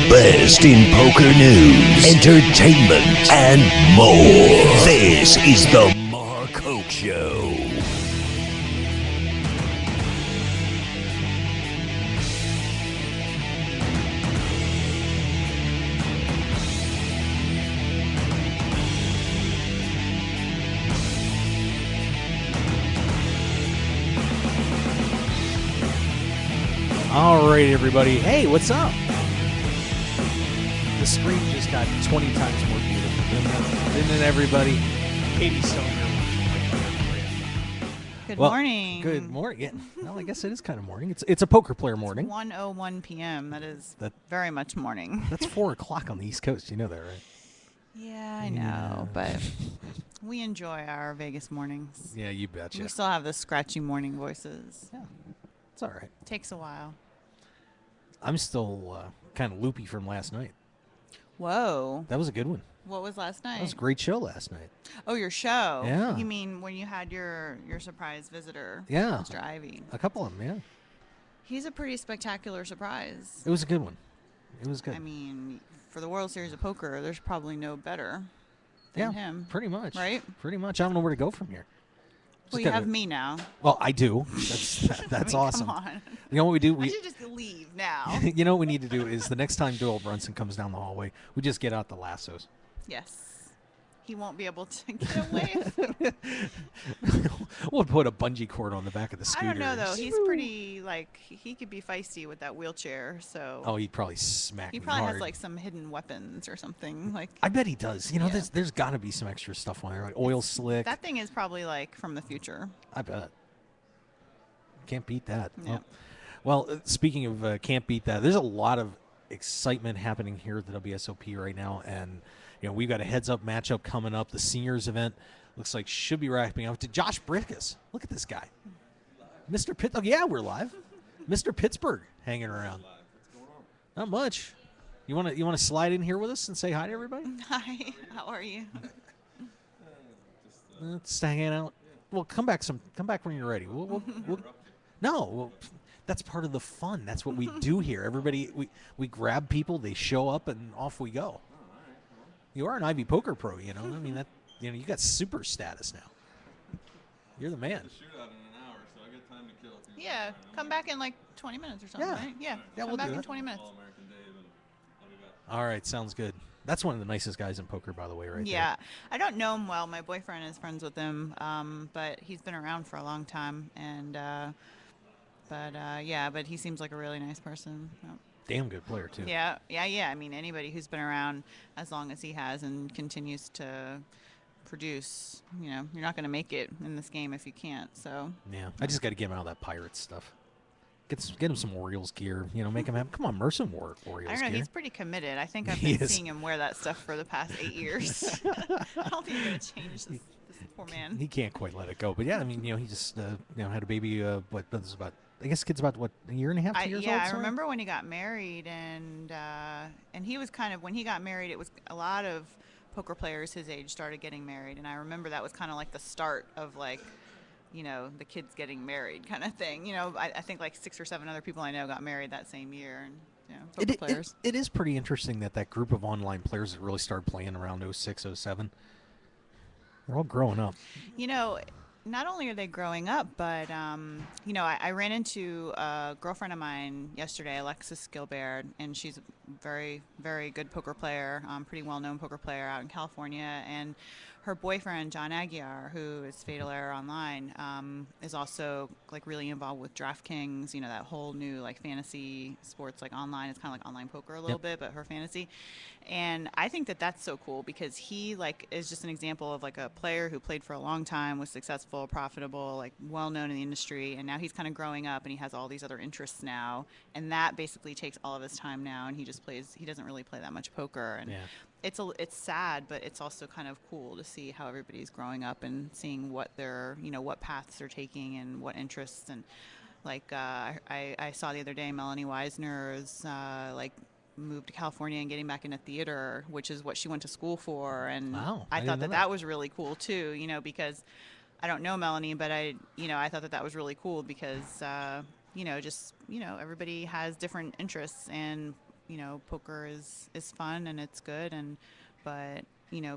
best in poker news, entertainment, and more. This is the Hoke Show. All right, everybody. Hey, what's up? The screen just got 20 times more beautiful, didn't it, everybody? Katie's still here. Good morning. Good morning. Yeah, well, I guess it is kind of morning. It's a poker player morning. It's 1:01 p.m. That is very much morning. That's 4 o'clock on the East Coast. You know that, right? Yeah, I know, but we enjoy our Vegas mornings. Yeah, you betcha. We still have the scratchy morning voices. Yeah, it's all right. Takes a while. I'm still kind of loopy from last night. Whoa. That was a good one. What was last night? That was a great show last night. Oh, your show? Yeah. You mean when you had your surprise visitor? Yeah. Mr. Ivy. A couple of them, yeah. He's a pretty spectacular surprise. It was a good one. It was good. I mean, for the World Series of Poker, there's probably no better than him. Pretty much. Right? Pretty much. I don't know where to go from here. Well, you have me now. Well, I do. That's awesome. Come on. You know what we do? I should just leave now. You know what we need to do is the next time Doyle Brunson comes down the hallway, we just get out the lassos. Yes. He won't be able to get away. We'll put a bungee cord on the back of the scooter. I don't know, though. He's pretty, he could be feisty with that wheelchair, so. Oh, he'd probably smack me He probably hard. has, some hidden weapons or something. I bet he does. You know, Yeah. there's got to be some extra stuff on there, like oil slick. That thing is probably, from the future. I bet. Can't beat that. Yeah. Well, speaking of can't beat that, there's a lot of excitement happening here at the WSOP right now, and we've got a heads-up matchup coming up. The seniors event looks like should be wrapping up. To Josh Brickus, look at this guy, Mr. Pitt. Oh yeah, we're live. Mr. Pittsburgh hanging around. Not much. You want to slide in here with us and say hi to everybody? Hi, how are you? Just hanging out. Well, come back when you're ready. No, that's part of the fun. That's what we do here. Everybody, we grab people, they show up, and off we go. You are an Ivy Poker Pro, I mean that. You got super status now. You're the man. Shootout in an hour, so I got time to kill. Yeah, come back in 20 minutes or something, right? Yeah, we'll come back do in that. 20 minutes. All-American Dave, and I'll be back. All right, sounds good. That's one of the nicest guys in poker, by the way, right Yeah, I don't know him well. My boyfriend is friends with him, but he's been around for a long time, and but he seems like a really nice person. there. Damn good player too. Yeah. I mean, anybody who's been around as long as he has and continues to produce, you're not going to make it in this game if you can't. So Yeah, I just got to get him out of that pirate stuff. Get him some Orioles gear. Make him have. Come on, Merson wore Orioles I don't know. gear. He's pretty committed. I think I've He been is. seeing him wear that stuff for the past 8 years. I don't think he's going to change this poor man. He can't quite let it go. But yeah, I mean, he just had a baby. What this is about? I guess kid's about a year and a half, 2 years old. I something? remember when he got married, and he was when he got married, it was a lot of poker players his age started getting married, and I remember that was kind of like the start of the kids getting married kind of thing. I think 6 or 7 other people I know got married that same year, and poker players. It is pretty interesting that group of online players that really started playing around 06, 07, they're all growing up. Not only are they growing up, but I ran into a girlfriend of mine yesterday, Alexis Gilbert, and she's a very, very good poker player, pretty well-known poker player out in California. And her boyfriend, John Aguiar, who is Fatal Error Online, is also really involved with DraftKings. That whole new fantasy sports online. It's kind of like online poker a little bit, but her fantasy. And I think that that's so cool because he is just an example of a player who played for a long time, was successful, profitable, well known in the industry, and now he's kind of growing up and he has all these other interests now, and that basically takes all of his time now, and he doesn't really play that much poker, and it's sad, but it's also kind of cool to see how everybody's growing up and seeing what what paths they're taking and what interests. And I saw the other day Melanie Weisner's moved to California and getting back into theater, which is what she went to school for. And Wow, I I thought didn't know that was really cool too, because I don't know Melanie, but I thought that was really cool because, everybody has different interests, and poker is fun and it's good, but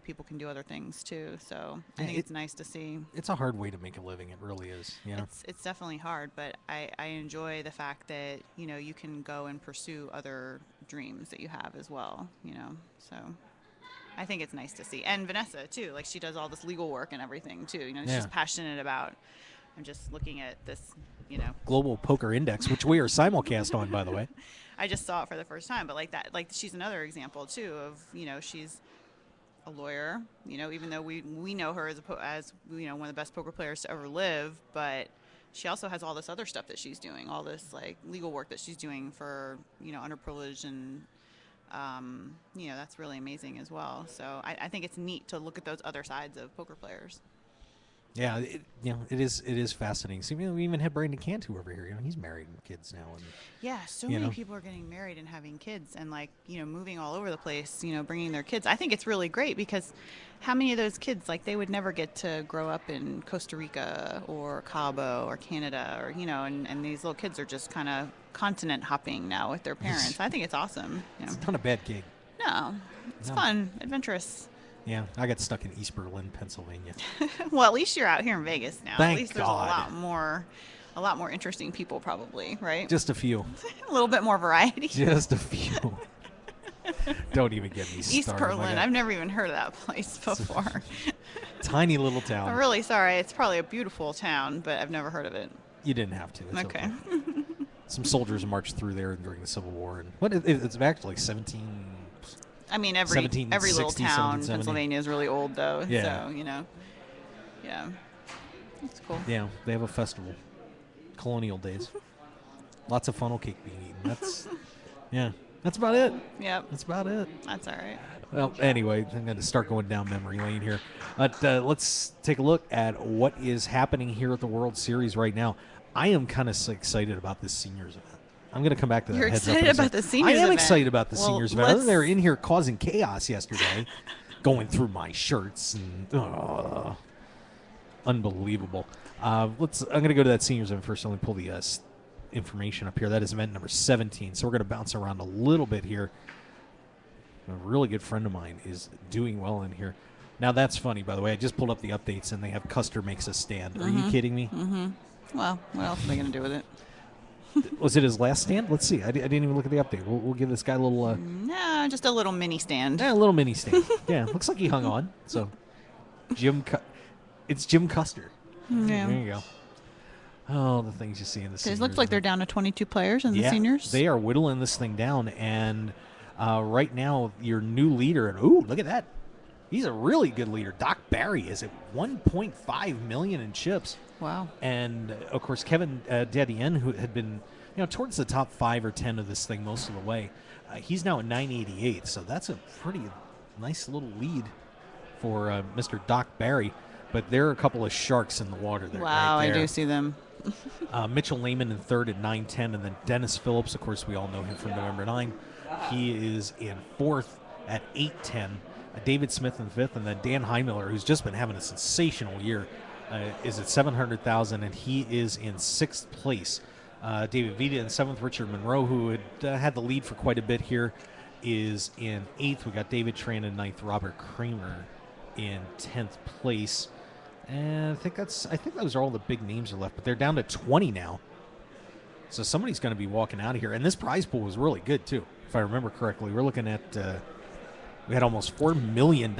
people can do other things too. So I think it's nice to see. It's a hard way to make a living. It really is. Yeah. It's definitely hard, but I enjoy the fact that you can go and pursue other dreams that you have as well. So I think it's nice to see. And Vanessa too, like she does all this legal work and everything too. She's passionate about. I'm just looking at this. Global Poker Index, which we are simulcast on, by the way. I just saw it for the first time, but she's another example too of she's a lawyer, even though we know her as one of the best poker players to ever live, but she also has all this other stuff that she's doing, all this like legal work that she's doing for underprivileged, and that's really amazing as well. So I think it's neat to look at those other sides of poker players. Yeah, it is fascinating. See, we even had Brandon Cantu over here. He's married and kids now. And, so many people are getting married and having kids, and moving all over the place. Bringing their kids. I think it's really great because how many of those kids they would never get to grow up in Costa Rica or Cabo or Canada or and these little kids are just kind of continent hopping now with their parents. I think it's awesome. It's not a bad gig. No, it's fun, adventurous. Yeah, I got stuck in East Berlin, Pennsylvania. Well, at least you're out here in Vegas now. Thank at least God. There's a lot more interesting people probably, right? Just a few. A little bit more variety. Just a few. Don't even get me started. East Berlin. I've never even heard of that place before. Tiny little town. I'm really sorry. It's probably a beautiful town, but I've never heard of it. You didn't have to. It's okay. Some soldiers marched through there during the Civil War, and it's actually 17. I mean, every little town in Pennsylvania is really old, though. Yeah. So, yeah. That's cool. Yeah, they have a festival. Colonial days. Lots of funnel cake being eaten. That's about it. Yep. That's about it. That's all right. Well, anyway, I'm going to start going down memory lane here. But let's take a look at what is happening here at the World Series right now. I am kind of excited about this seniors event. I'm going to come back to that. You're excited about the seniors event? I am excited about the seniors event. They're in here causing chaos yesterday, going through my shirts and unbelievable. I'm going to go to that seniors event first. Let me pull the information up here. That is event number 17. So we're going to bounce around a little bit here. A really good friend of mine is doing well in here. Now that's funny, by the way. I just pulled up the updates and they have Custer makes a stand. Are you kidding me? Mm-hmm. Well, what else are they going to do with it? Was it his last stand? Let's see. I didn't even look at the update. We'll give this guy a little... No, just a little mini stand. Yeah, a little mini stand. Yeah, looks like he hung on. So, it's Jim Custer. Yeah. There you go. Oh, the things you see in the seniors. It looks like they're down to 22 players in the seniors. They are whittling this thing down. And right now, your new leader... And ooh, look at that. He's a really good leader. Doc Barry is at $1.5 million in chips. Wow. And, of course, Kevin Dedienne, who had been towards the top 5 or 10 of this thing most of the way, he's now at 988. So that's a pretty nice little lead for Mr. Doc Barry. But there are a couple of sharks in the water there. Wow, right there. I do see them. Mitchell Lehman in third at 910. And then Dennis Phillips, of course, we all know him from November 9. He is in fourth at 810. David Smith in fifth, and then Dan Heimiller, who's just been having a sensational year, is at 700,000, and he is in sixth place. David Vita in seventh. Richard Monroe, who had the lead for quite a bit here, is in eighth. We got David Tran in ninth. Robert Kramer in 10th place. And I think those are all the big names are left, but they're down to 20 now. So somebody's going to be walking out of here, and this prize pool was really good too, if I remember correctly. We're looking at. We had almost $4 million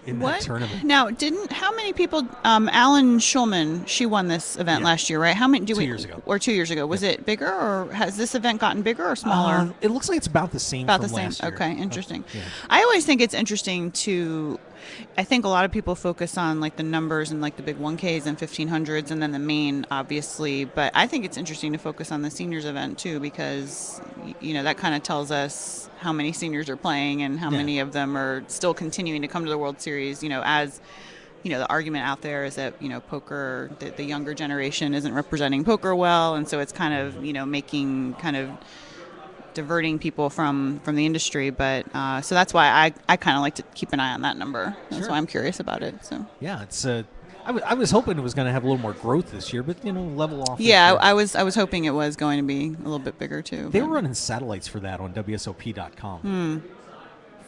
in that tournament. Now, how many people? Alan Schulman, she won this event last year, right? How many? 2 years ago. Or 2 years ago. Was it bigger, or has this event gotten bigger or smaller? It looks like it's about the same. About the same. Last year. Okay, interesting. Yeah. I always think it's interesting to. I think a lot of people focus on the numbers and the big 1Ks and 1500s and then the main, obviously. But I think it's interesting to focus on the seniors event too, because that kind of tells us how many seniors are playing and how many of them are still continuing to come to the World Series. As the argument out there is that poker, the younger generation isn't representing poker well, and so it's kind of making diverting people from the industry, but so that's why I kind of like to keep an eye on that number. That's why I'm curious about it. So yeah, it's I was hoping it was going to have a little more growth this year, but level off. Yeah, this year. I was hoping it was going to be a little bit bigger too. They but- were running satellites for that on WSOP.com.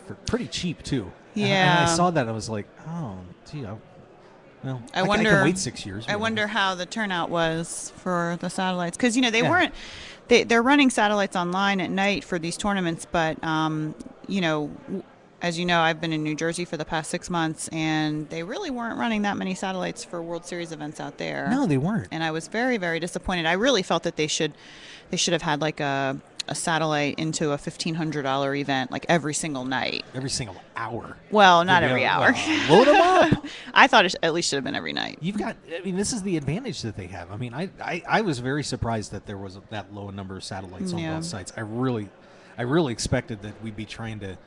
For pretty cheap too. Yeah. And I saw that, I was like, oh, gee, I wonder. can wait 6 years. I wonder how the turnout was for the satellites, because they Yeah. weren't. They're running satellites online at night for these tournaments, but as you know, I've been in New Jersey for the past 6 months, and they really weren't running that many satellites for World Series events out there. No, they weren't. And I was very, very disappointed. I really felt that they should have had like a satellite into a $1,500 event like every single night. Every single hour. Well, not Maybe every a- hour. well, load them up. I thought it at least should have been every night. This is the advantage that they have. I mean, I was very surprised that there was that low a number of satellites on Yeah. both sites. I really expected that we'd be trying to,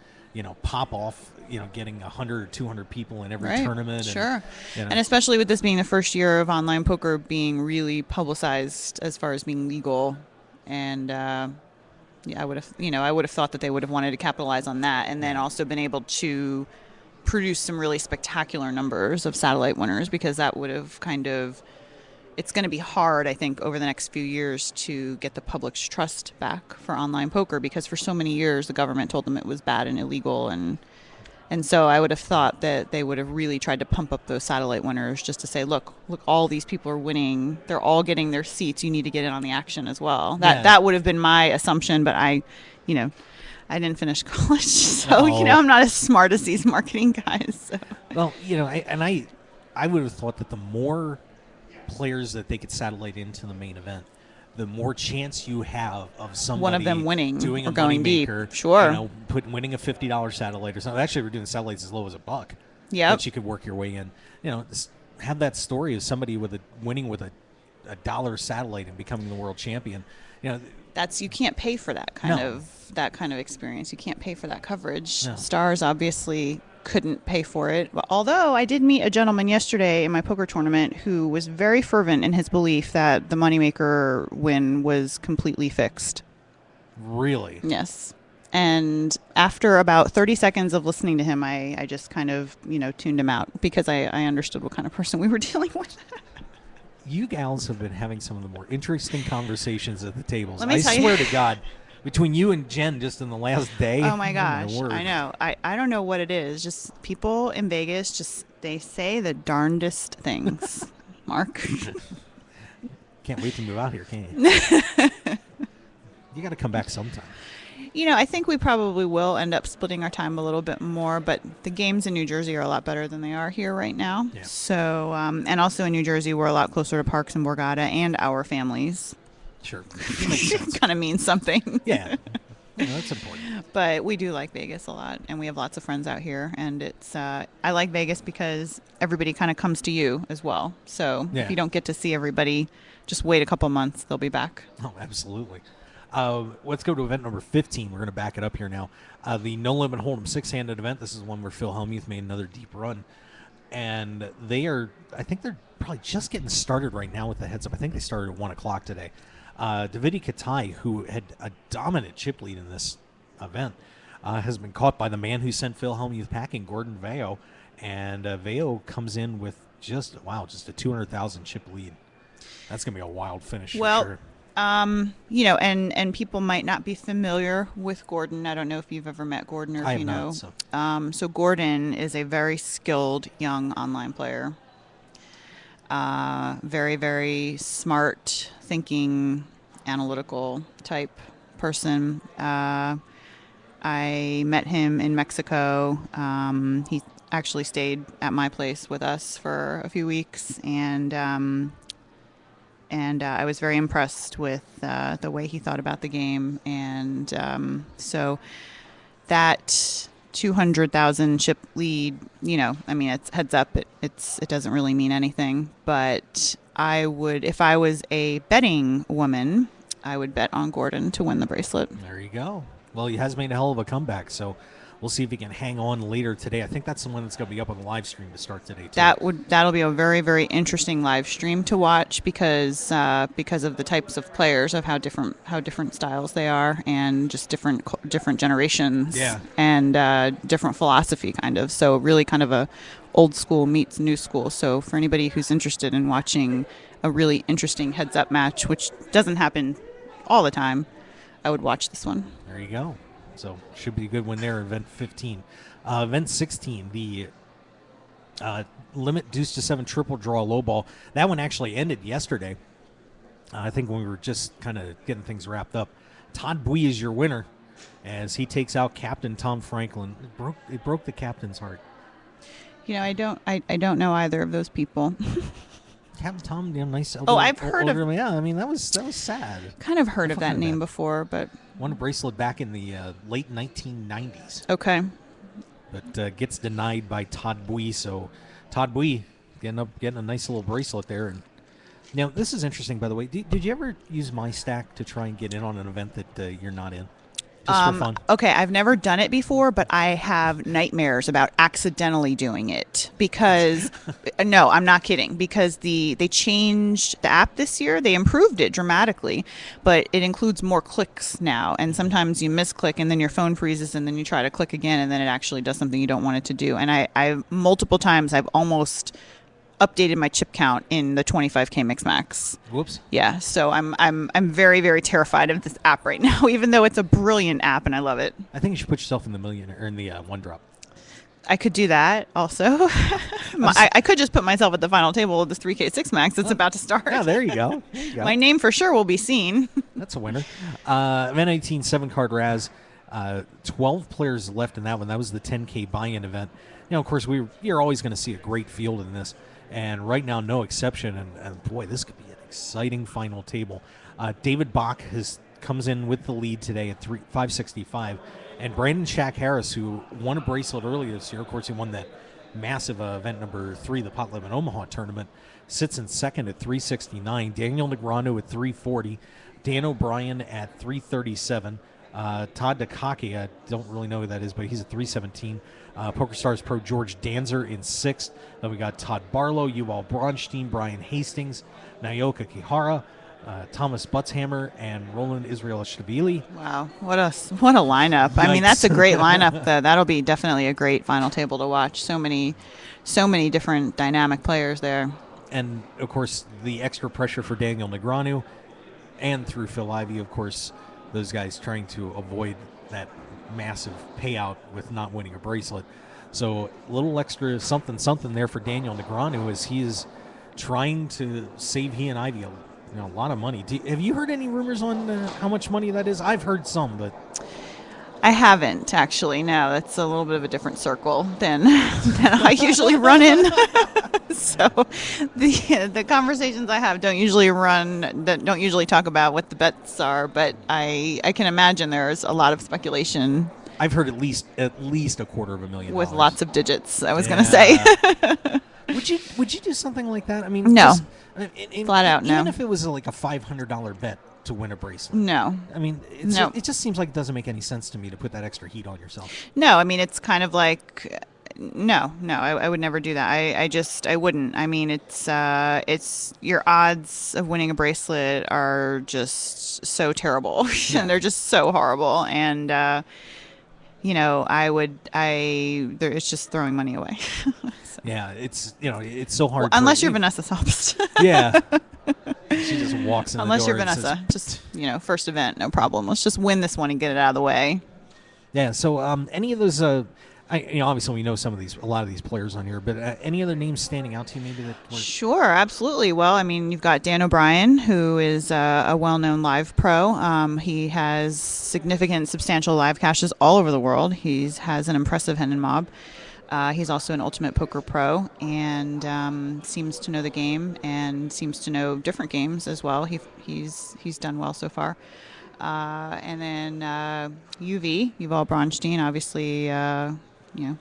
pop off, getting 100 or 200 people in every Right. tournament. Sure. And, And especially with this being the first year of online poker being really publicized as far as being legal, and I would have thought that they would have wanted to capitalize on that, and then also been able to produce some really spectacular numbers of satellite winners, because that would have it's going to be hard, I think, over the next few years to get the public's trust back for online poker, because for so many years the government told them it was bad and illegal, and so I would have thought that they would have really tried to pump up those satellite winners just to say, look, all these people are winning. They're all getting their seats. You need to get in on the action as well. That would have been my assumption, but I didn't finish college, so I'm not as smart as these marketing guys. So. Well, I would have thought that the more players that they could satellite into the main event, the more chance you have of somebody One of them winning doing or a going deep. moneymaker, Sure. winning a $50 satellite or something. Actually, we're doing satellites as low as $1. Yep. That you could work your way in. Have that story of somebody winning with a dollar satellite and becoming the world champion. You can't pay for that kind of experience. You can't pay for that coverage. No. Stars obviously couldn't pay for it. But although I did meet a gentleman yesterday in my poker tournament who was very fervent in his belief that the moneymaker win was completely fixed. Really? Yes. And after about 30 seconds of listening to him, I just kind of, tuned him out, because I understood what kind of person we were dealing with. You gals have been having some of the more interesting conversations at the tables. Let me I tell you- swear to God, between you and Jen just in the last day. Oh my gosh, word. I know. I don't know what it is. Just people in Vegas, they say the darndest things. Mark. Can't wait to move out here, can you? You got to come back sometime. I think we probably will end up splitting our time a little bit more, but the games in New Jersey are a lot better than they are here right now. Yeah. So, and also in New Jersey, we're a lot closer to Parks and Borgata and our families. Sure. Makes sense. Kind of means something. Yeah. That's important. But we do like Vegas a lot, and we have lots of friends out here, and it's I like Vegas because everybody kind of comes to you as well. So Yeah. if you don't get to see everybody, just wait a couple months, they'll be back. Oh, absolutely. Let's go to event number 15. We're going to back it up here now. The No Limit Hold'em six-handed event. This is one where Phil Hellmuth made another deep run. And I think they're probably just getting started right now with the heads up. I think they started at 1 o'clock today. Davide Katai, who had a dominant chip lead in this event, has been caught by the man who sent Phil Hellmuth packing, Gordon Veo. And Veo comes in with just a 200,000 chip lead. That's going to be a wild finish Well, for sure. And people might not be familiar with Gordon. I don't know if you've ever met Gordon or if I have you know. not, So Gordon is a very skilled young online player. Very, very smart, thinking, analytical type person. I met him in Mexico. He actually stayed at my place with us for a few weeks, and I was very impressed with the way he thought about the game. And so that 200,000 chip lead, it's heads up. It doesn't really mean anything. But if I was a betting woman, I would bet on Gordon to win the bracelet. There you go. Well, he has made a hell of a comeback, so we'll see if he can hang on later today. I think that's the one that's going to be up on the live stream to start today, too. That'll be a very, very interesting live stream to watch because of the types of players, of how different styles they are, and just different generations, Yeah. and different philosophy, kind of. So really, kind of a old school meets new school. So for anybody who's interested in watching a really interesting heads-up match, which doesn't happen all the time, I would watch this one. There you go. So should be a good one there. Event 15. Event 16, the limit deuce to 7 triple draw low ball. That one actually ended yesterday. I think when we were just kind of getting things wrapped up. Todd Bui is your winner as he takes out Captain Tom Franklin. It broke the captain's heart. You know, I don't know either of those people. Captain Tom, nice. I've heard of. Yeah, I mean that was sad. Kind of heard of that name before, but won a bracelet back in the late 1990s. Okay. But gets denied by Todd Bui. So Todd Bui getting a nice little bracelet there. And now this is interesting, by the way. Did you ever use MyStack to try and get in on an event that you're not in? Just for fun. Okay, I've never done it before, but I have nightmares about accidentally doing it because, no, I'm not kidding, because they changed the app this year. They improved it dramatically, but it includes more clicks now, and sometimes you misclick and then your phone freezes and then you try to click again and then it actually does something you don't want it to do. And I multiple times I've almost updated my chip count in the 25K Mix Max. Whoops. Yeah, so I'm very, very terrified of this app right now, even though it's a brilliant app and I love it. I think you should put yourself in the million or in the one drop. I could do that also. I could just put myself at the final table of this 3K 6 Max that's about to start. Yeah, there you go. My name for sure will be seen. That's a winner. Event 18, 7-card Raz. 12 players left in that one. That was the 10K buy-in event. Of course, you're always going to see a great field in this. And right now, no exception. And boy, this could be an exciting final table. David Bach comes in with the lead today at 565. And Brandon Shaq Harris, who won a bracelet earlier this year, of course, he won that massive event number 3, the Pot Lemon Omaha tournament, sits in second at 369. Daniel Negreanu at 340. Dan O'Brien at 337. Todd Dakake, I don't really know who that is, but he's at 317. PokerStars Pro George Danzer in 6th. Then we got Todd Barlow, Yuval Bronstein, Brian Hastings, Naoka Kihara, Thomas Butzhammer, and Roland Israel Shabili. Wow, what a lineup! Yikes. I mean, that's a great lineup. That'll be definitely a great final table to watch. So many different dynamic players there. And of course, the extra pressure for Daniel Negreanu, and through Phil Ivey, of course, those guys trying to avoid that massive payout with not winning a bracelet. So a little extra something there for Daniel Negreanu as he is trying to save he and Ivy a lot of money. Have you heard any rumors on how much money that is? I've heard some, but I haven't actually. No, that's a little bit of a different circle than I usually run in. So the conversations I have don't usually talk about what the bets are, but I can imagine there's a lot of speculation. I've heard at least $250,000 with lots of digits. I was going to say. Would you do something like that? I mean, no, flat out no. Even if it was like a $500 bet to win a bracelet. No. I mean, it just seems like it doesn't make any sense to me to put that extra heat on yourself. No, I mean, it's kind of like, no, I would never do that. I wouldn't. I mean, it's your odds of winning a bracelet are just so terrible. Yeah. And they're just so horrible. And, it's just throwing money away. So. Yeah, it's so hard. Unless you're Vanessa Sobst. Yeah. She just walks in the door. Unless you're Vanessa, just first event, no problem. Let's just win this one and get it out of the way. Yeah. So, any of those, obviously we know a lot of these players on here, but any other names standing out to you maybe that were... Sure, absolutely. Well, I mean, you've got Dan O'Brien, who is a well-known live pro. He has substantial live caches all over the world. He has an impressive Hendon mob. He's also an Ultimate Poker Pro and seems to know the game and seems to know different games as well. He's done well so far. And then Yuval Bronstein, obviously,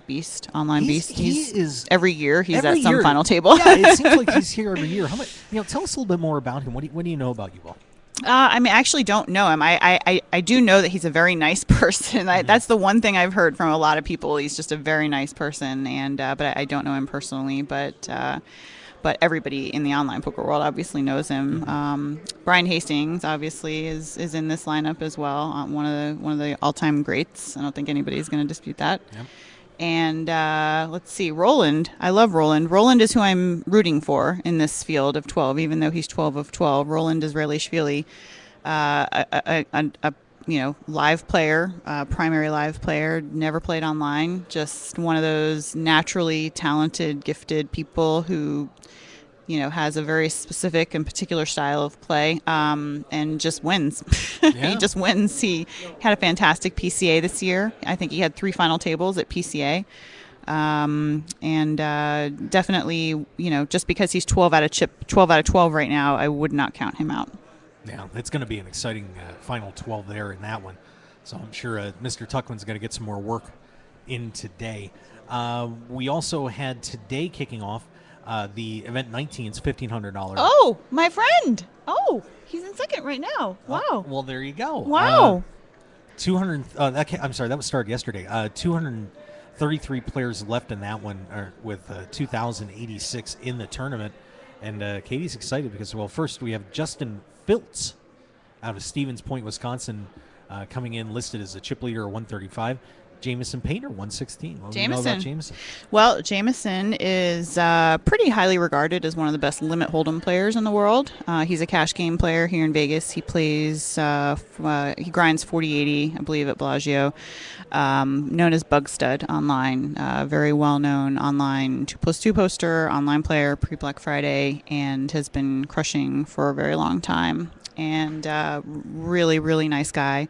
beast, online beast. He's every year he's at some final table. Yeah, it seems like he's here every year. How much? Tell us a little bit more about him. What do you know about Yuval? I actually don't know him. I do know that he's a very nice person. That's the one thing I've heard from a lot of people. He's just a very nice person, and but I don't know him personally. But everybody in the online poker world obviously knows him. Brian Hastings obviously is in this lineup as well. One of the all-time greats. I don't think anybody's going to dispute that. Yep. And let's see, Roland. I love Roland. Roland is who I'm rooting for in this field of 12, even though he's 12 of 12. Roland Israelishvili, a live player, primary live player, never played online. Just one of those naturally talented, gifted people who has a very specific and particular style of play, and just wins. Yeah. He just wins. He had a fantastic PCA this year. I think he had 3 final tables at PCA. And definitely, just because he's 12 out of 12 right now, I would not count him out. Yeah, it's going to be an exciting final 12 there in that one. So I'm sure Mr. Tuckman's going to get some more work in today. We also had today kicking off the event 19's $1,500. Oh, my friend. Oh, he's in second right now. Wow. Well, there you go. Wow. 200. I'm sorry, that was started yesterday. 233 players left in that one, with 2,086 in the tournament. And Katie's excited because, well, first we have Justin Filtz out of Stevens Point, Wisconsin, coming in listed as a chip leader, 135. Jameson Painter, 116. What do you know about Jameson? Well, Jameson is pretty highly regarded as one of the best limit hold'em players in the world. He's a cash game player here in Vegas. He plays, he grinds 40-80, I believe, at Bellagio. Known as Bug Stud online. Very well-known online 2+2 poster, online player, pre-Black Friday, and has been crushing for a very long time. And really, really nice guy.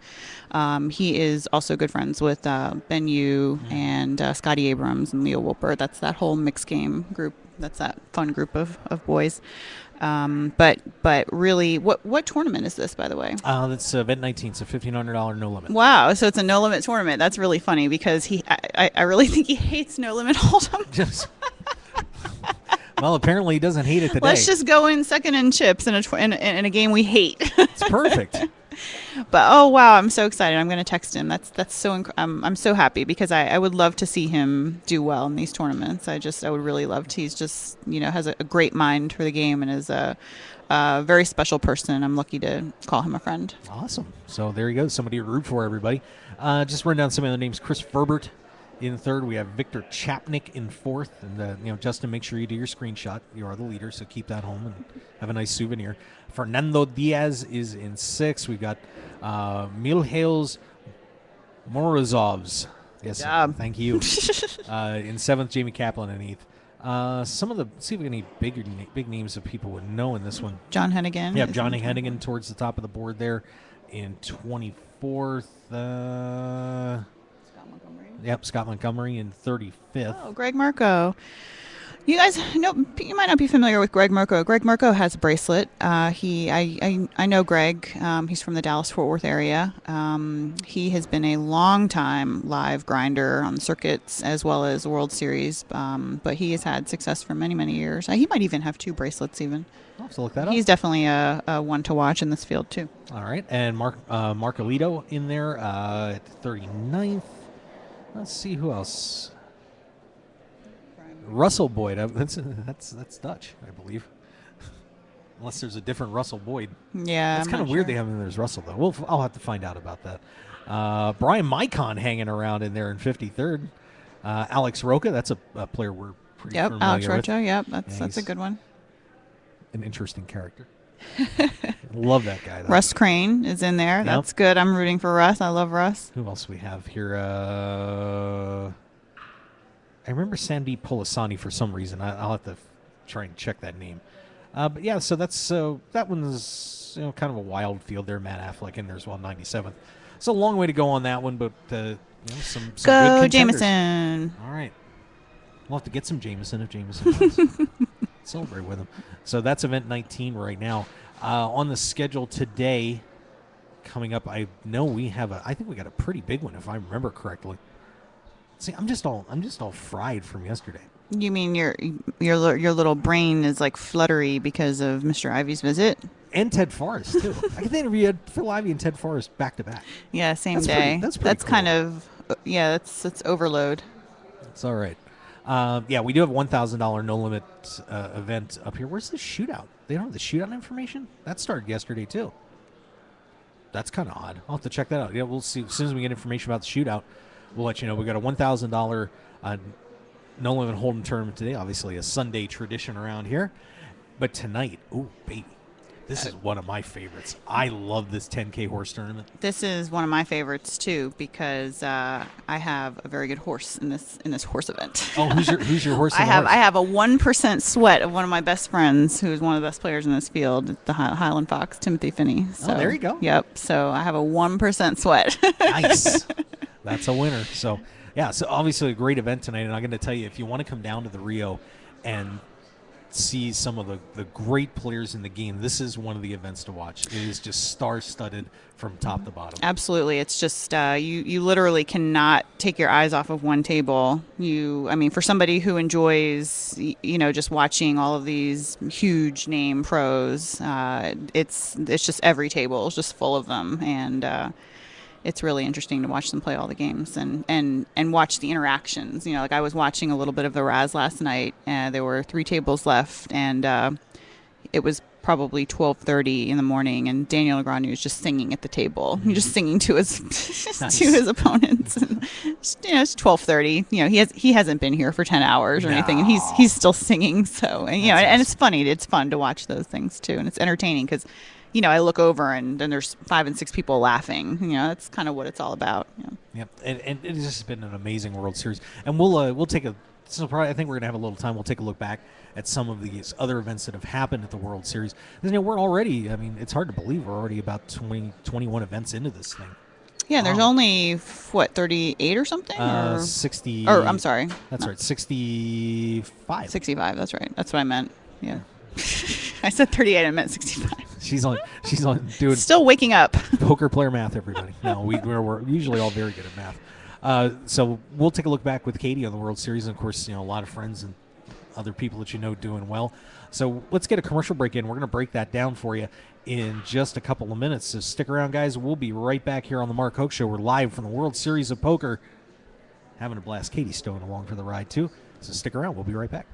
He is also good friends with Ben Yu and Scotty Abrams and Leo Wolper. That's that whole mixed game group. That's that fun group of boys. But really, what tournament is this, by the way? That's event 19. It's a $1,500 no limit. Wow, so it's a no limit tournament. That's really funny because I really think he hates no limit hold'em. Well, apparently he doesn't hate it today. Let's just go in second in chips in a game we hate. It's perfect. But oh wow, I'm so excited. I'm going to text him. That's so I'm so happy because I would love to see him do well in these tournaments. I would really love to. He's just has a great mind for the game and is a very special person. I'm lucky to call him a friend. Awesome. So there you go. Somebody to root for, everybody. Just run down some of the names. Chris Ferbert in third. We have Victor Chapnick in fourth. And, Justin, make sure you do your screenshot. You are the leader, so keep that home and have a nice souvenir. Fernando Diaz is in sixth. We've got Milhails Morozovs. Yes, thank you. In seventh, Jamie Kaplan in eighth. See if we have any big names that people would know in this one. John Hennigan. Yeah, Johnny Hennigan towards the top of the board there in 24th. Yep, Scott Montgomery in 35th. Oh, Greg Marco. You guys know, you might not be familiar with Greg Marco. Greg Marco has a bracelet. I know Greg. He's from the Dallas-Fort Worth area. He has been a long time live grinder on the circuits as well as the World Series. But he has had success for many, many years. He might even have 2 bracelets even. I'll have to look that up. He's definitely a one to watch in this field too. All right, and Mark Alito in there at 39th. Let's see who else. Russell Boyd. That's Dutch, I believe. Unless there's a different Russell Boyd. Yeah, it's kind of weird they have him in there as Russell, though. I'll have to find out about that. Brian Micon hanging around in there in 53rd. Alex Roca, that's a player we're pretty familiar with. Alex Rocha, yep, that's a good one. An interesting character. Love that guy, though. Russ Crane is in there. Yep. That's good. I'm rooting for Russ. I love Russ. Who else we have here? I remember Sandeep Polisani for some reason. I'll have to try and check that name. But yeah, so that one's kind of a wild field there. Matt Affleck in there as well, 97th. It's a long way to go on that one, but some go good contenders. Jameson. All right, we'll have to get some Jameson if Jameson wins. Celebrate with him. So that's event 19 right now. On the schedule today, coming up, I know I think we got a pretty big one if I remember correctly. See, I'm just all fried from yesterday. You mean your little brain is like fluttery because of Mr. Ivy's visit? And Ted Forrest too. I think we had Phil Ivey and Ted Forrest back to back. Yeah, same day. That's cool. Kind of that's overload. It's all right. Yeah, we do have $1,000 no limit event up here. Where's the shootout? They don't have the shootout information? That started yesterday too. That's kind of odd. I'll have to check that out. Yeah, we'll see. As soon as we get information about the shootout, we'll let you know. We got a $1,000 No Limit Hold'em tournament today, obviously a Sunday tradition around here. But tonight, ooh, baby, this is one of my favorites. I love this 10K horse tournament. This is one of my favorites too because I have a very good horse in this horse event. Oh, who's your horse? I have a 1% sweat of one of my best friends, who's one of the best players in this field, the Highland Fox, Timothy Finney. So, there you go. Yep. So I have a 1% sweat. Nice. That's a winner. So yeah. So obviously a great event tonight, and I'm going to tell you, if you want to come down to the Rio and see some of the great players in the game, this is one of the events to watch. It is just star-studded from top to bottom. Absolutely. It's just you literally cannot take your eyes off of one table. For somebody who enjoys just watching all of these huge name pros, it's just every table is just full of them, and it's really interesting to watch them play all the games and watch the interactions. Like I was watching a little bit of the Raz last night, and there were 3 tables left, and it was probably 12:30 in the morning, and Daniel Negreanu was just singing at the table. He was just singing to his Nice. to his opponents. And, it's 12:30. He hasn't been here for 10 hours or anything, and he's still singing. So and it's funny. It's fun to watch those things too, and it's entertaining because. I look over and then there's 5 and 6 people laughing. That's kind of what it's all about. Yep, and it has just been an amazing World Series. And we'll take a. So probably, I think we're gonna have a little time. We'll take a look back at some of these other events that have happened at the World Series. We're already. I mean, it's hard to believe we're already about 21 events into this thing. Yeah, there's only 38 or something. Or 60. Or I'm sorry. That's right, 65. 65. That's right. That's what I meant. Yeah. I said 38. I meant 65. She's on doing Still waking up. poker player math, everybody. No, we're usually all very good at math. So we'll take a look back with Katie on the World Series, and of course, a lot of friends and other people that doing well. So let's get a commercial break in. We're going to break that down for you in just a couple of minutes. So stick around, guys. We'll be right back here on the Mark Hoke Show. We're live from the World Series of Poker, having a blast. Katie's stowing along for the ride too. So stick around. We'll be right back.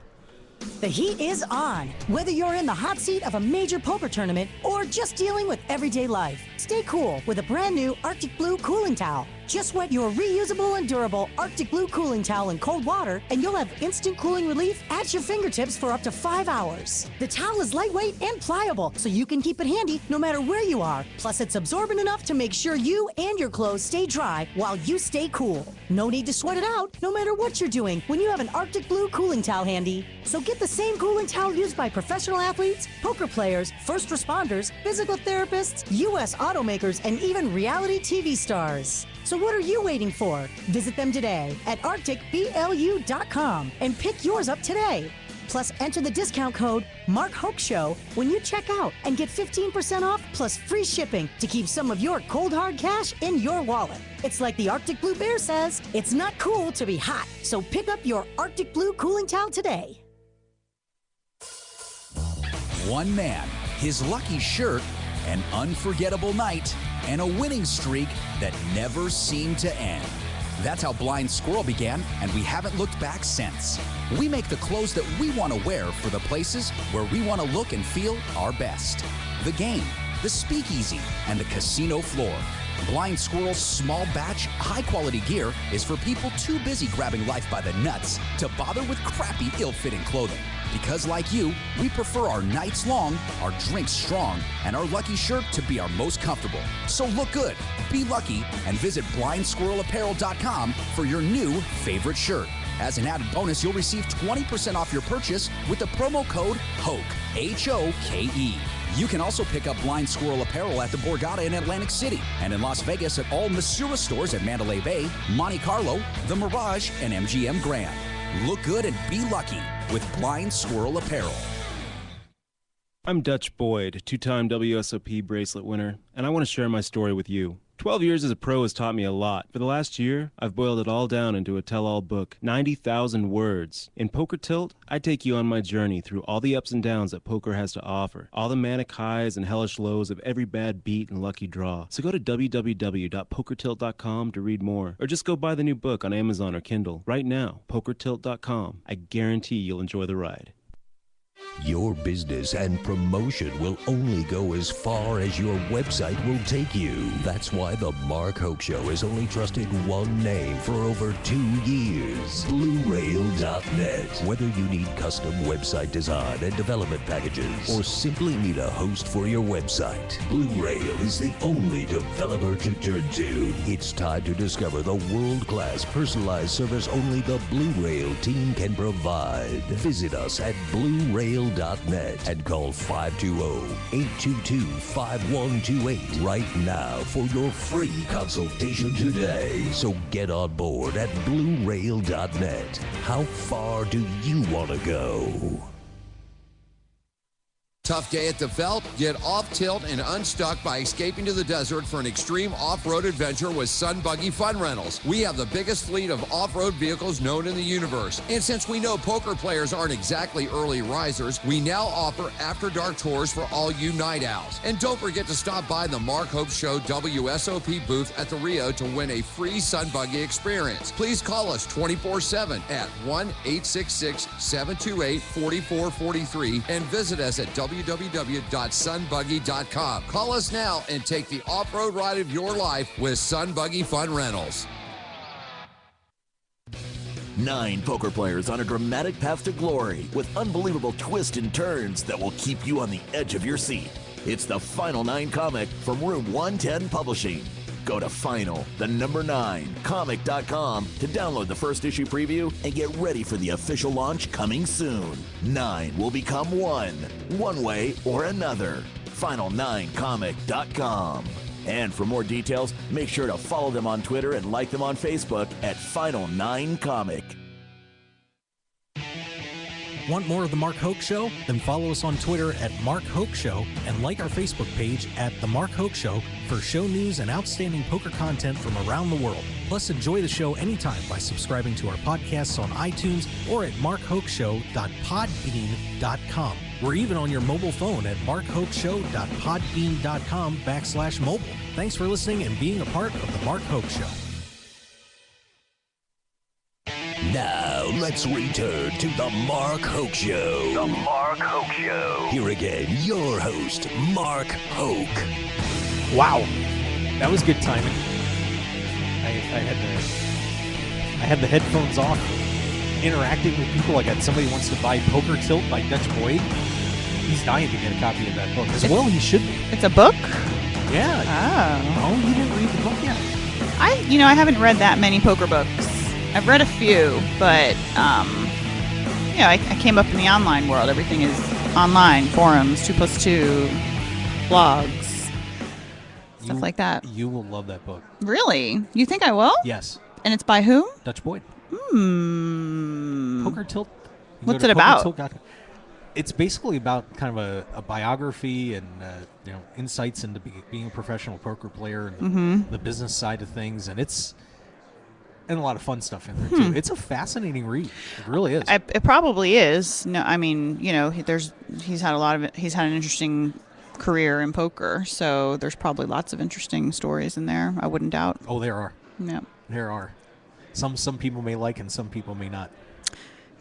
The heat is on. Whether you're in the hot seat of a major poker tournament or just dealing with everyday life, stay cool with a brand new Arctic Blue cooling towel. Just wet your reusable and durable Arctic Blue cooling towel in cold water, and you'll have instant cooling relief at your fingertips for up to 5 hours. The towel is lightweight and pliable, so you can keep it handy no matter where you are. Plus, it's absorbent enough to make sure you and your clothes stay dry while you stay cool. No need to sweat it out, no matter what you're doing, when you have an Arctic Blue cooling towel handy. So get the same cooling towel used by professional athletes, poker players, first responders, physical therapists, U.S. automakers, and even reality TV stars. So what are you waiting for? Visit them today at arcticblu.com and pick yours up today. Plus, enter the discount code Mark Hoke Show when you check out and get 15% off plus free shipping to keep some of your cold hard cash in your wallet. It's like the Arctic Blue Bear says, it's not cool to be hot. So pick up your Arctic Blue cooling towel today. One man, his lucky shirt, an unforgettable night, and a winning streak that never seemed to end. That's how Blind Squirrel began, and we haven't looked back since. We make the clothes that we want to wear for the places where we want to look and feel our best. The game, the speakeasy, and the casino floor. Blind Squirrel's small batch, high-quality gear is for people too busy grabbing life by the nuts to bother with crappy, ill-fitting clothing. Because like you, we prefer our nights long, our drinks strong, and our lucky shirt to be our most comfortable. So look good, be lucky, and visit blindsquirrelapparel.com for your new favorite shirt. As an added bonus, you'll receive 20% off your purchase with the promo code HOKE, H-O-K-E. You can also pick up Blind Squirrel apparel at the Borgata in Atlantic City and in Las Vegas at all Missouri stores at Mandalay Bay, Monte Carlo, The Mirage, and MGM Grand. Look good and be lucky with Blind Squirrel Apparel. I'm Dutch Boyd, two-time WSOP bracelet winner, and I want to share my story with you. 12 years as a pro has taught me a lot. For the last year, I've boiled it all down into a tell-all book, 90,000 words. In Poker Tilt, I take you on my journey through all the ups and downs that poker has to offer, all the manic highs and hellish lows of every bad beat and lucky draw. So go to www.pokertilt.com to read more, or just go buy the new book on Amazon or Kindle right now, pokertilt.com. I guarantee you'll enjoy the ride. Your business and promotion will only go as far as your website will take you. That's why the Mark Hoke Show has only trusted one name for over 2 years, BlueRail.net. Whether you need custom website design and development packages or simply need a host for your website, Blue Rail is the only developer to turn to. It's time to discover the world-class personalized service only the Blue Rail team can provide. Visit us at BlueRail.net and call 520-822-5128 right now for your free consultation today. So get on board at BlueRail.net. How far do you want to go? Tough day at the Veld? Get off tilt and unstuck by escaping to the desert for an extreme off-road adventure with Sun Buggy Fun Rentals. We have the biggest fleet of off-road vehicles known in the universe. And since we know poker players aren't exactly early risers, we now offer after-dark tours for all you night owls. And don't forget to stop by the Mark Hope Show WSOP booth at the Rio to win a free Sun Buggy experience. Please call us 24/7 at 1-866-728-4443 and visit us at www.sunbuggy.com. Call us now and take the off-road ride of your life with Sun Buggy Fun Rentals. 9 poker players on a dramatic path to glory with unbelievable twists and turns that will keep you on the edge of your seat. It's the Final 9 comic from Room 110 Publishing. Go to final9comic.com to download the first issue preview and get ready for the official launch coming soon. 9 will become one way or another. Final9comic.com. And for more details, make sure to follow them on Twitter and like them on Facebook at Final9Comic. Want more of The Mark Hoke Show? Then follow us on Twitter at Mark Hoke Show and like our Facebook page at The Mark Hoke Show for show news and outstanding poker content from around the world. Plus, enjoy the show anytime by subscribing to our podcasts on iTunes or at markhokeshow.podbean.com. We're even on your mobile phone at markhokeshow.podbean.com/mobile. Thanks for listening and being a part of The Mark Hoke Show. Now, let's return to the Mark Hoke Show. The Mark Hoke Show. Here again, your host, Mark Hoke. Wow, that was good timing. I had the headphones off, interacting with people. I got somebody wants to buy Poker Tilt by Dutch Boyd. He's dying to get a copy of that book. As well, he should be. It's a book? Yeah. Oh. Oh, you didn't read the book yet? I haven't read that many poker books. I've read a few, but I came up in the online world. Everything is online, forums, 2+2, blogs, stuff like that. You will love that book. Really? You think I will? Yes. And it's by whom? Dutch Boyd. Hmm. Poker Tilt. What's it about? It's basically about kind of a biography and insights into being a professional poker player and the business side of things, and a lot of fun stuff in there too. It's a fascinating read. It really is. It probably is. No, I mean, he's had an interesting career in poker, so there's probably lots of interesting stories in there. I wouldn't doubt. Oh, there are. Yeah. There are. Some people may like and some people may not.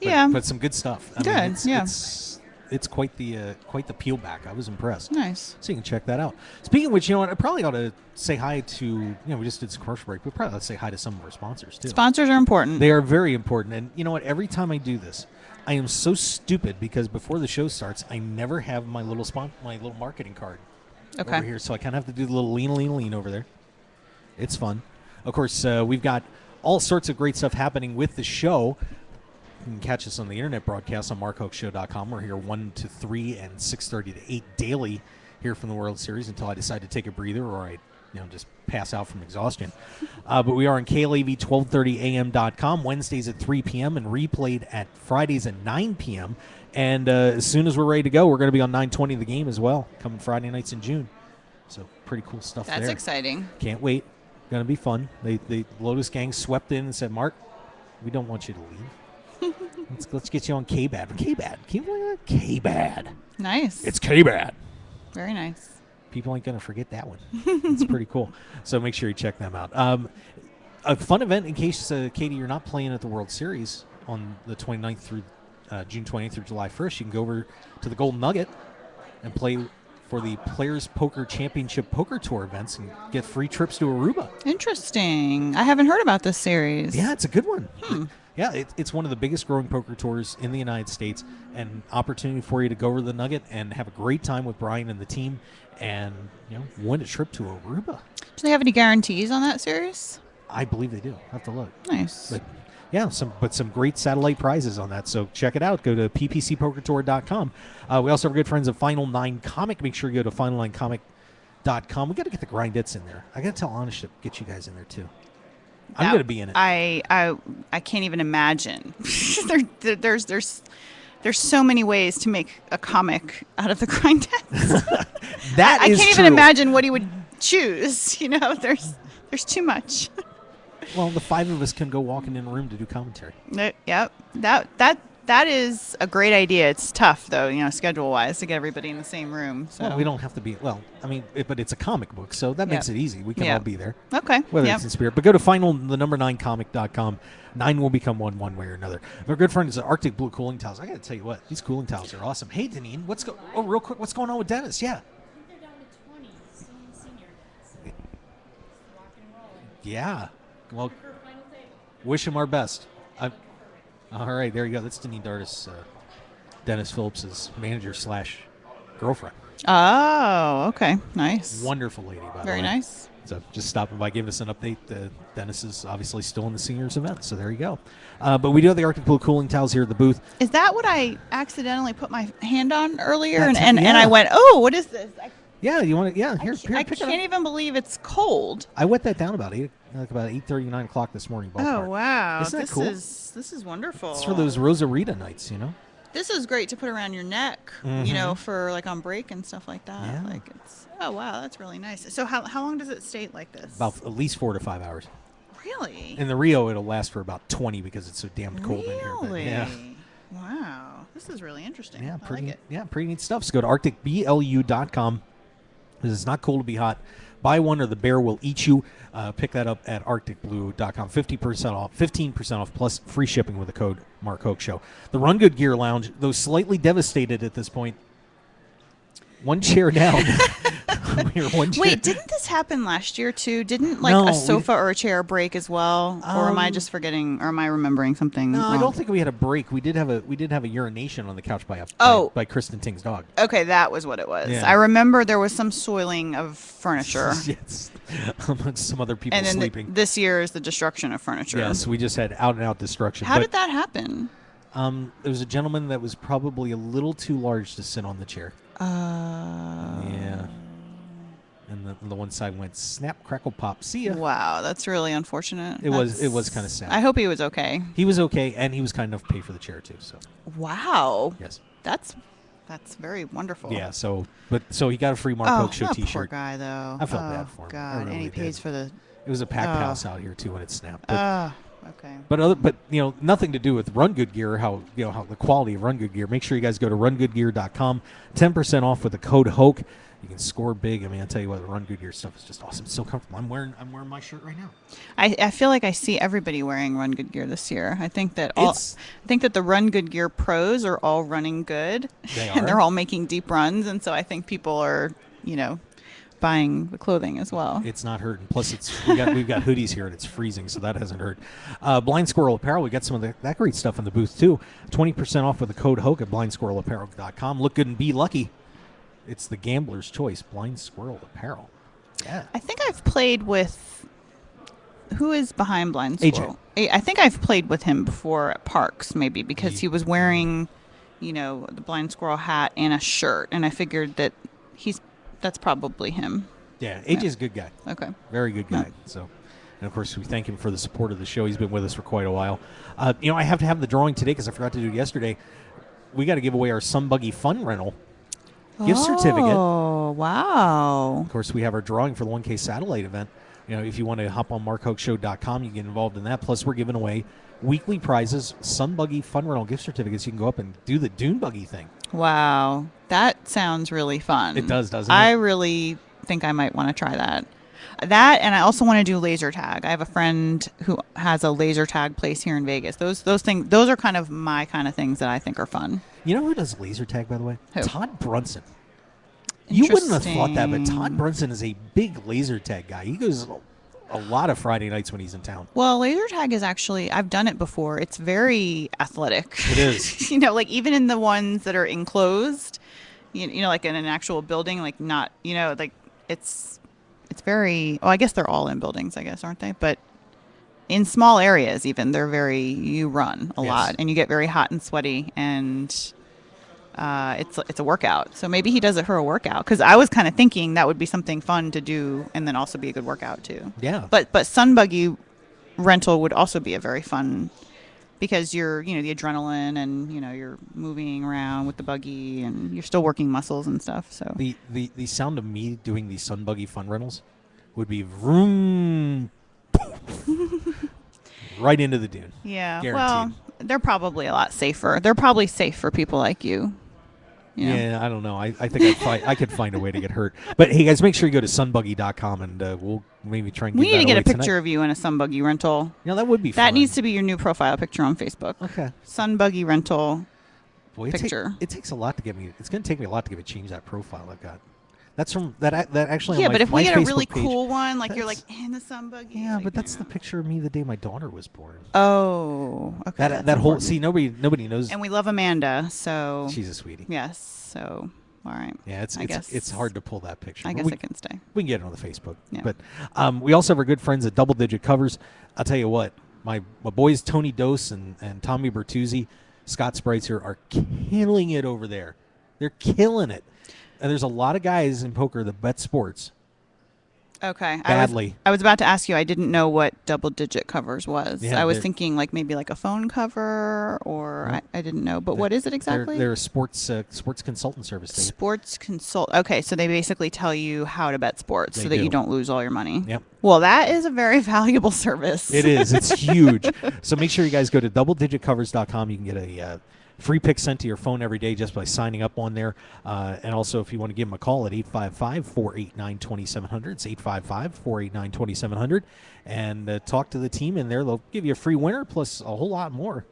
But some good stuff. I mean, it's quite the peel back. I was impressed. Nice. So you can check that out. Speaking of which, you know what? I probably ought to say hi to, we just did some commercial break. We probably ought to say hi to some of our sponsors too. Sponsors are important. They are very important. And you know what? Every time I do this, I am so stupid because before the show starts, I never have my little marketing card over here. So I kind of have to do the little lean over there. It's fun. Of course, we've got all sorts of great stuff happening with the show. You can catch us on the internet broadcast on markhokeshow.com. We're here 1 to 3 and 6:30 to 8 daily here from the World Series until I decide to take a breather or I just pass out from exhaustion. But we are on KLAV1230am.com Wednesdays at 3 p.m. and replayed at Fridays at 9 p.m. And as soon as we're ready to go, we're going to be on 920 The Game as well, coming Friday nights in June. So pretty cool stuff there. That's exciting. Can't wait. Going to be fun. The Lotus Gang swept in and said, Mark, we don't want you to leave. Let's get you on K-Bad. K-Bad. Can you believe that? K-Bad. Nice. It's K-Bad. Very nice. People ain't going to forget that one. It's pretty cool. So make sure you check them out. A fun event in case, Katie, you're not playing at the World Series on the 29th through June 20th through July 1st, you can go over to the Golden Nugget and play for the Players Poker Championship Poker Tour events and get free trips to Aruba. Interesting. I haven't heard about this series. Yeah, it's a good one. Yeah, it's one of the biggest growing poker tours in the United States, and opportunity for you to go over to the Nugget and have a great time with Brian and the team, and win a trip to Aruba. Do they have any guarantees on that series? I believe they do. I'll have to look. Nice. But yeah, some great satellite prizes on that. So check it out. Go to ppcpokertour.com. We also have good friends at Final Nine Comic. Make sure you go to final9comic.com. We got to get the Grindettes in there. I got to tell Anish to get you guys in there too. I'm going to be in it. I can't even imagine. There's so many ways to make a comic out of the Grindettes. I can't even imagine what he would choose. There's too much. Well, the 5 of us can go walking in a room to do commentary. Yep. That is a great idea. It's tough though, schedule-wise to get everybody in the same room. So well, we don't have to be. Well, I mean, but it's a comic book, so that makes it easy. We can all be there. Okay. Whether it's in spirit, but go to final9comic.com. 9 will become one way or another. Our good friend is Arctic Blue Cooling Towels. I got to tell you what, these cooling towels are awesome. Hey, Deneen, real quick, what's going on with Dennis? Yeah. They're down to 20 senior guys. Rock and rolling. Yeah. Well, wish him our best. All right, there you go. That's Deneen Dartis, Dennis Phillips' manager/girlfriend. Oh, okay. Nice. Wonderful lady, by the way. Very nice. So just stopping by, giving us an update. Dennis is obviously still in the seniors event, so there you go. But we do have the Arctic Blue Cooling Towels here at the booth. Is that what I accidentally put my hand on earlier? That's And yeah. I went, oh, what is this? Yeah, you want to? Yeah, here, I pick it up. can't even believe it's cold. I wet that down about 8:30, 9 o'clock this morning. Ballpark. Oh, wow. Isn't that cool? This is wonderful. It's for those Rosarita nights, This is great to put around your neck, for like on break and stuff like that. Yeah. Like oh wow, that's really nice. So how long does it stay like this? About at least 4 to 5 hours. Really? In the Rio, it'll last for about 20 because it's so damn cold in here. But Really? yeah. Wow. This is really interesting. Yeah, I pretty. like it. Yeah, pretty neat stuff. So go to arcticblu.com. Because it's not cool to be hot. Buy one or the bear will eat you. Pick that up at arcticblue.com. 15% off plus free shipping with the code Mark Hoke Show. The Run Good Gear Lounge, though slightly devastated at this point, one chair down. Wait, didn't this happen last year too? Didn't No, a sofa or a chair break as well? Or am I just forgetting? Or am I remembering something? No, wrong? I don't think we had a break. We did have a urination on the couch by Kristen Ting's dog. Okay, that was what it was. Yeah. I remember there was some soiling of furniture. Yes, amongst some other people And then sleeping. this year is the destruction of furniture. Yes, we just had out and out destruction. How did that happen? There was a gentleman that was probably a little too large to sit on the chair. Yeah. And the one side went snap, crackle, pop. See ya. Wow, that's really unfortunate. It was kind of sad. I hope he was okay. He was okay, and he was kind enough to pay for the chair too. So. Wow. Yes. That's very wonderful. Yeah. So he got a free Mark Hoke Show that T-shirt. Poor guy though. I felt bad for him. God, I really and he pays did. for the. It was a packed house out here too when it snapped. But, okay. But nothing to do with Run Good Gear. How the quality of Run Good Gear. Make sure you guys go to rungoodgear.com. 10% off with the code Hoke. You can score big. I mean, I tell you what, the Run Good Gear stuff is just awesome. It's so comfortable. I'm wearing my shirt right now. I feel like I see everybody wearing Run Good Gear this year. I think that the Run Good Gear pros are all running good. They are. And they're all making deep runs, and so I think people are, buying the clothing as well. It's not hurting. Plus, we've got hoodies here and it's freezing, so that hasn't hurt. Blind Squirrel Apparel, we got some of that great stuff in the booth too. 20% off with the code Hoke at blindsquirrelapparel.com. Look good and be lucky. It's the gambler's choice. Blind Squirrel Apparel. Yeah. I think I've played with. Who is behind Blind Squirrel? I think I've played with him before at Parks, maybe because he was wearing, the Blind Squirrel hat and a shirt, and I figured that that's probably him. Yeah, AJ's a good guy. Okay. Very good guy. So, and of course, we thank him for the support of the show. He's been with us for quite a while. I have to have the drawing today because I forgot to do it yesterday. We got to give away our Sun Buggy Fun Rental gift certificate. Oh, wow. Of course, we have our drawing for the 1K satellite event. If you want to hop on markhokeshow.com, you get involved in that. Plus, we're giving away weekly prizes, Sun Buggy Fun Rental gift certificates. You can go up and do the dune buggy thing. Wow. That sounds really fun. It does, doesn't it? I really think I might want to try that. That, and I also want to do laser tag. I have a friend who has a laser tag place here in Vegas. Those are kind of my kind of things that I think are fun. You know who does laser tag, by the way? Who? Todd Brunson. You wouldn't have thought that, but Todd Interesting. Brunson is a big laser tag guy. He goes a lot of Friday nights when he's in town. Well, laser tag is actually, I've done it before. It's very athletic. It is. Like even in the ones that are enclosed, like in an actual building, like not, like it's very, I guess they're all in buildings, I guess, aren't they? But in small areas, even, you run a lot and you get very hot and sweaty, and it's a workout. So maybe he does it for a workout, because I was kind of thinking that would be something fun to do and then also be a good workout too. Yeah. But sun buggy rental would also be a very fun, because you're the adrenaline, and you're moving around with the buggy and you're still working muscles and stuff. So The sound of me doing these sun buggy fun rentals would be vroom, right into the dune. yeah, Guaranteed. well, they're probably a lot safer. They're probably safe for people like you. Yeah, I don't know. I think I could find a way to get hurt. But hey, guys, make sure you go to sunbuggy.com and we'll maybe try and We give need that to get away a picture tonight. of you in a sun buggy rental. Yeah, that would be fun. That needs to be your new profile picture on Facebook. Okay. Sun buggy rental Boy, picture. It takes a lot to get me. It's going to take me a lot to get me to change that profile I've got. That's from that actually. Yeah, on my, but if my we get a Facebook really page, cool one, like you're like that's- in the sun buggy. Yeah, like, but that's the picture of me the day my daughter was born. Oh, okay. That that's whole important. nobody knows. And we love Amanda, so She's a sweetie. yes. So all right. Yeah, I guess it's hard to pull that picture. I but guess it can stay. We can get it on the Facebook. Yeah. But we also have our good friends at Double Digit Covers. I'll tell you what, my boys Tony Dose and Tommy Bertuzzi, Scott Sprites here are killing it over there. They're killing it. And there's a lot of guys in poker that bet sports. Okay. Badly. I was about to ask you. I didn't know what double digit covers was. Yeah, I was they're- thinking like maybe like a phone cover, or Nope. I didn't know. But what is it exactly? They're a sports consultant service. Sports consult. Okay, so they basically tell you how to bet sports They so that do. you don't lose all your money. Yep. Well, that is a very valuable service. It is. It's huge. So make sure you guys go to doubledigitcovers.com. You can get a free pick sent to your phone every day just by signing up on there. And also, if you want to give them a call at 855-489-2700, it's 855-489-2700, and talk to the team in there. They'll give you a free winner plus a whole lot more.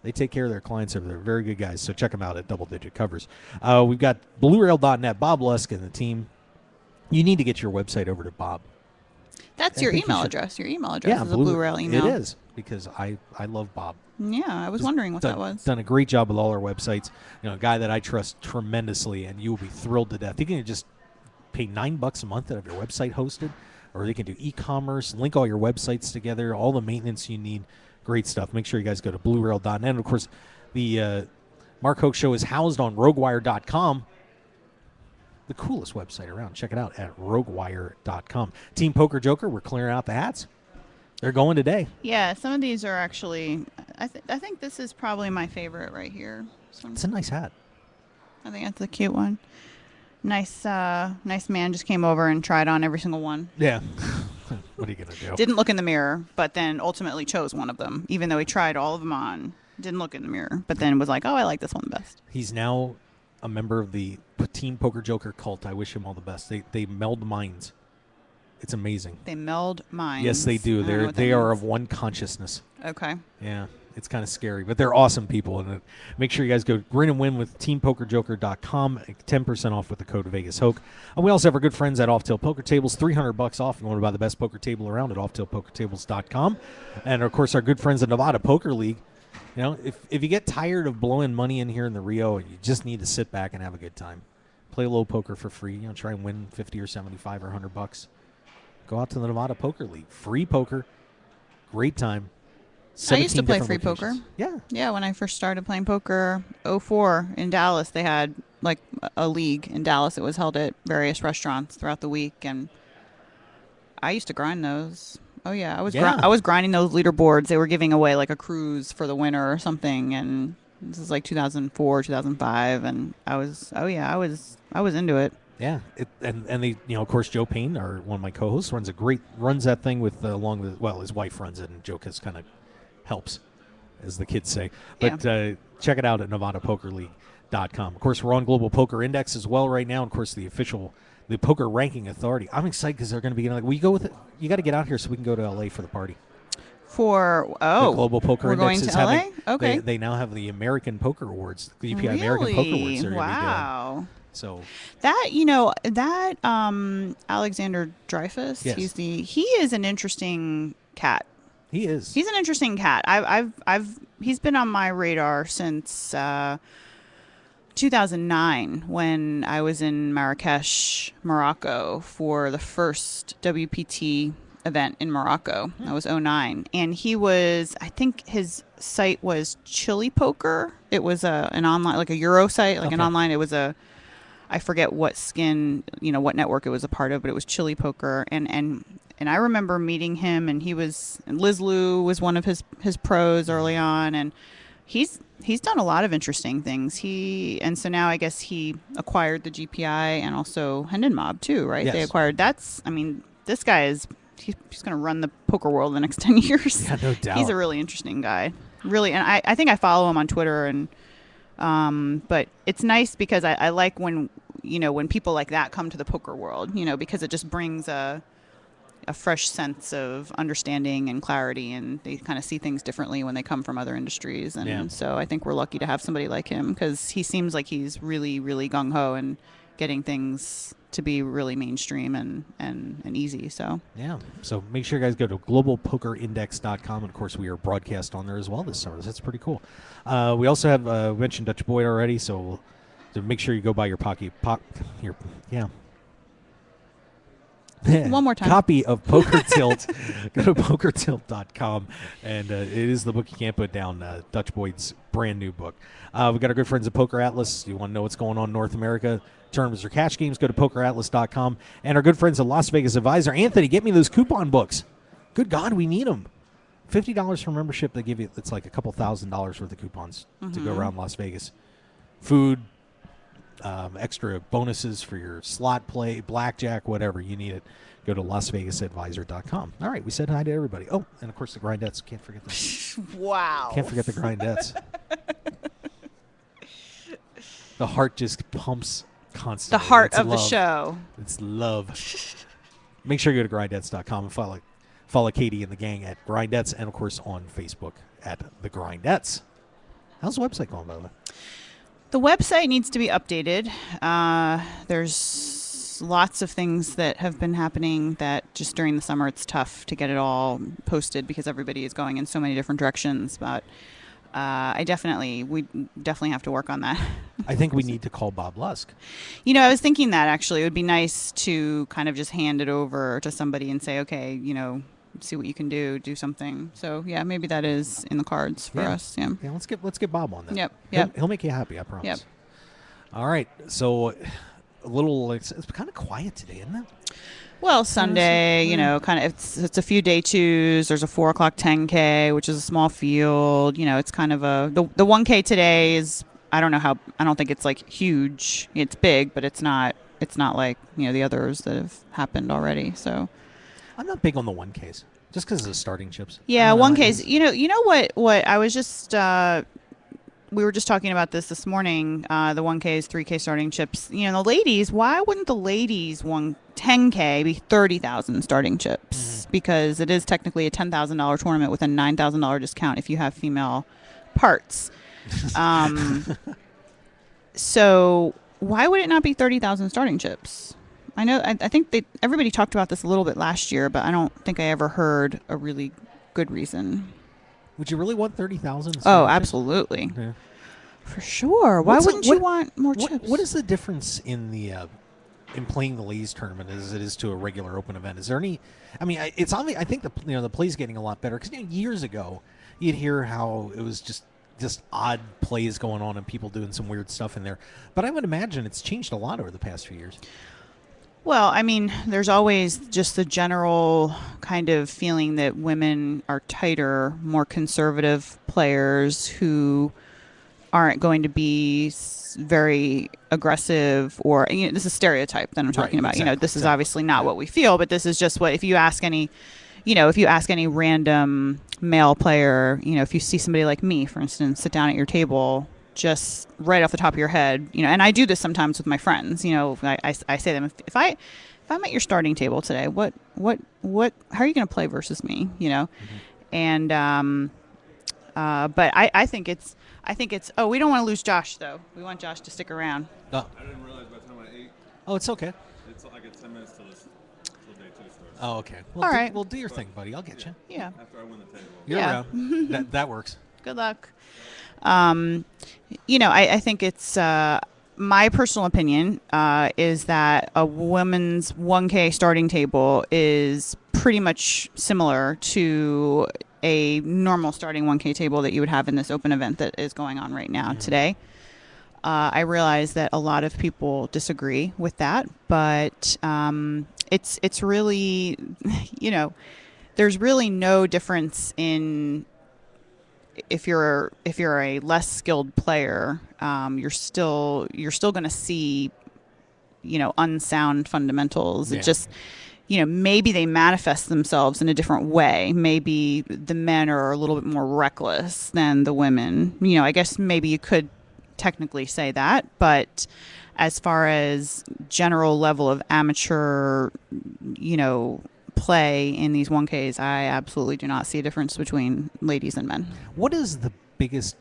They take care of their clients over there. Very good guys. So check them out at Double Digit Covers. We've got BlueRail.net, Bob Lusk and the team. You need to get your website over to Bob. That's I your think you email should- address. Your email address is a Blue Rail email. It is, because I love Bob. Yeah, I was wondering what that was. Done a great job with all our websites. A guy that I trust tremendously, and you will be thrilled to death. You can just pay $9 a month to have your website hosted, or they can do e-commerce, link all your websites together, all the maintenance you need. Great stuff. Make sure you guys go to BlueRail.net. And of course, the Mark Hoke Show is housed on RogueWire.com, the coolest website around. Check it out at RogueWire.com. Team Poker Joker, we're clearing out the hats. They're going today. Yeah, some of these are actually. I think this is probably my favorite right here. It's a nice hat. I think that's a cute one. Nice man just came over and tried on every single one. Yeah. What are you going to do? Didn't look in the mirror, but then ultimately chose one of them, even though he tried all of them on. Didn't look in the mirror, but then was like, oh, I like this one the best. He's now a member of the Team Poker Joker cult. I wish him all the best. They meld minds. It's amazing. They meld minds. Yes, they do. I don't know what that They are means. of one consciousness. Okay. Yeah, it's kind of scary, but they're awesome people. And make sure you guys go grin and win with TeamPokerJoker.com. 10% off with the code Vegas Hoke. And we also have our good friends at Off Tail Poker Tables. $300 off if you want to buy the best poker table around at OffTailPokerTables.com. And of course, our good friends at Nevada Poker League. If you get tired of blowing money in here in the Rio, you just need to sit back and have a good time. Play low poker for free. Try and win 50 or 75 or $100. Go out to the Nevada Poker League. Free poker. Great time. I used to 17 play different free locations. poker. Yeah. Yeah, when I first started playing poker, 04 in Dallas, they had like a league in Dallas. It was held at various restaurants throughout the week, and I used to grind those. Oh yeah, I was grinding those leaderboards. They were giving away like a cruise for the winner or something, and this is like 2004, 2005, and I was into it. Yeah, and they, of course, Joe Payne, one of my co-hosts, runs that thing with his wife runs it, and Joe just kind of helps, as the kids say. But check it out at NevadaPokerLeague.com. Of course, we're on Global Poker Index as well right now. Of course, the official the Poker Ranking Authority. I'm excited because they're going to be like, we go with it. You got to get out here so we can go to LA for the party. For The Global Poker we're Index going is to LA? having. Okay. They now have the American Poker Awards. The UPI American Poker Awards. They're going to be doing. Wow. So that Alexander Dreyfus. Yes. He is an interesting cat. he is. He's an interesting cat. He's been on my radar since 2009 when I was in Marrakesh, Morocco for the first WPT event in Morocco. That was 2009, and I think his site was Chili Poker. It was an online, like a Euro site, like an online. It was I forget what what network it was a part of, but it was Chili Poker, and I remember meeting him, and Liz Lou was one of his pros early on, and he's done a lot of interesting things. And so now I guess he acquired the GPI and also Hendon Mob too, right? Yes. They acquired. This guy is he's going to run the poker world the next 10 years. Yeah, no doubt. He's a really interesting guy, really, and I think I follow him on Twitter and. But it's nice because I like when people like that come to the poker world, because it just brings a fresh sense of understanding and clarity, and they kind of see things differently when they come from other industries. And so I think we're lucky to have somebody like him because he seems like he's really, really gung-ho and getting things to be really mainstream and easy. So so make sure you guys go to globalpokerindex.com, and of course we are broadcast on there as well this summer. That's pretty cool. We also have mentioned Dutch Boyd already, so make sure you go buy your one more time copy of Poker Tilt. Go to pokertilt.com, and it is the book you can't put down, Dutch Boyd's brand new book. We got our good friends at Poker Atlas. You want to know what's going on in North America, tournaments or cash games, go to pokeratlas.com. And our good friends at Las Vegas Advisor. Anthony, get me those coupon books. Good God, we need them. $50 for membership. They give you, it's like a couple $1,000s worth of coupons to go around Las Vegas. Food, extra bonuses for your slot play, blackjack, whatever you need it. Go to lasvegasadvisor.com. All right, we said hi to everybody. Oh, and of course the Grindettes. Can't forget them. Wow. Can't forget the Grindettes. The heart just pumps constantly. The heart It's of the love. show. It's love. Make sure you go to grindettes.com and follow Katie and the gang at Grindettes, and of course on Facebook at the Grindettes. How's the website going, by the way? The website needs to be updated. There's lots of things that have been happening that just during the summer it's tough to get it all posted because everybody is going in so many different directions. But we definitely have to work on that. I think we need to call Bob Lusk. I was thinking that actually it would be nice to kind of just hand it over to somebody and say, okay, see what you can do something. So yeah, maybe that is in the cards for us. Yeah. Yeah. Let's get Bob on that. Yep. He'll make you happy, I promise. Yep. All right. So it's kind of quiet today, isn't it? Well, Sunday, kind of it's a few day twos. There's a 4:00 10K, which is a small field. It's kind of the 1K today is I don't think it's like huge. It's big, but it's not like the others that have happened already. So I'm not big on the 1Ks just because of the starting chips. Yeah, 1Ks. You know what I was just we were just talking about this morning. The 1Ks, 3K starting chips. The ladies. Why wouldn't the ladies 10K be 30,000 starting chips? Mm-hmm. Because it is technically a $10,000 tournament with a $9,000 discount if you have female parts. So why would it not be 30,000 starting chips? I know. I think everybody talked about this a little bit last year, but I don't think I ever heard a really good reason. Would you really want 30,000? Oh, absolutely. Yeah. For sure. Why wouldn't you want more chips? What is the difference in playing the ladies tournament as it is to a regular open event? Is there any? I mean, it's obvious. I think the play's getting a lot better because years ago you'd hear how it was just odd plays going on and people doing some weird stuff in there. But I would imagine it's changed a lot over the past few years. Well, I mean, there's always just the general kind of feeling that women are tighter, more conservative players who aren't going to be very aggressive or, this is stereotype that I'm talking about. Exactly, this is obviously not what we feel, but this is just what, if you ask any random male player, if you see somebody like me, for instance, sit down at your table, just right off the top of your head, and I do this sometimes with my friends. I say to them, if I'm at your starting table today, what how are you going to play versus me? And but I think it's oh, we don't want to lose Josh though. We want Josh to stick around. Oh. I didn't realize by the time I ate. Oh, it's okay. I get 10 minutes till day 2 starts. Oh, okay. Well, All right. Well, do your thing, buddy. I'll get you. Yeah. After I win the table. You're Yeah. around. that works. Good luck. I think it's my personal opinion is that a women's 1K starting table is pretty much similar to a normal starting 1K table that you would have in this open event that is going on right now today. I realize that a lot of people disagree with that, but it's really, there's really no difference in if you're a less skilled player, you're still going to see, unsound fundamentals. Yeah. It just, maybe they manifest themselves in a different way. Maybe the men are a little bit more reckless than the women. I guess maybe you could technically say that, but as far as general level of amateur, play in these 1Ks, I absolutely do not see a difference between ladies and men. What is the biggest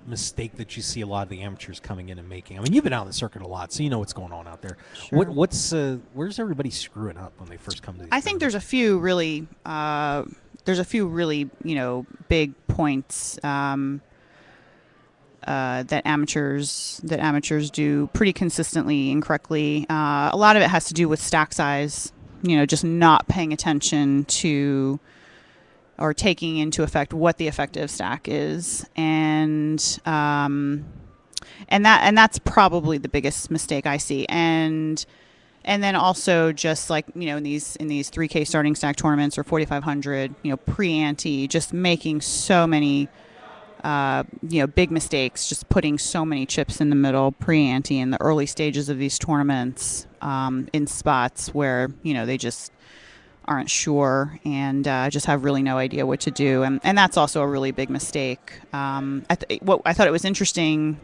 mistake that you see a lot of the amateurs coming in and making? I mean, you've been out on the circuit a lot, so you know what's going on out there. Sure. Where's everybody screwing up when they first come to these I think there's a few really big points that amateurs do pretty consistently and correctly. A lot of it has to do with stack size. Just not paying attention to or taking into effect what the effective stack is, and that's probably the biggest mistake I see. And then also just like in these 3K starting stack tournaments or 4,500, pre-ante, just making so many big mistakes, just putting so many chips in the middle, pre-ante, in the early stages of these tournaments, in spots where, they just aren't sure and just have really no idea what to do. And that's also a really big mistake. I thought it was interesting,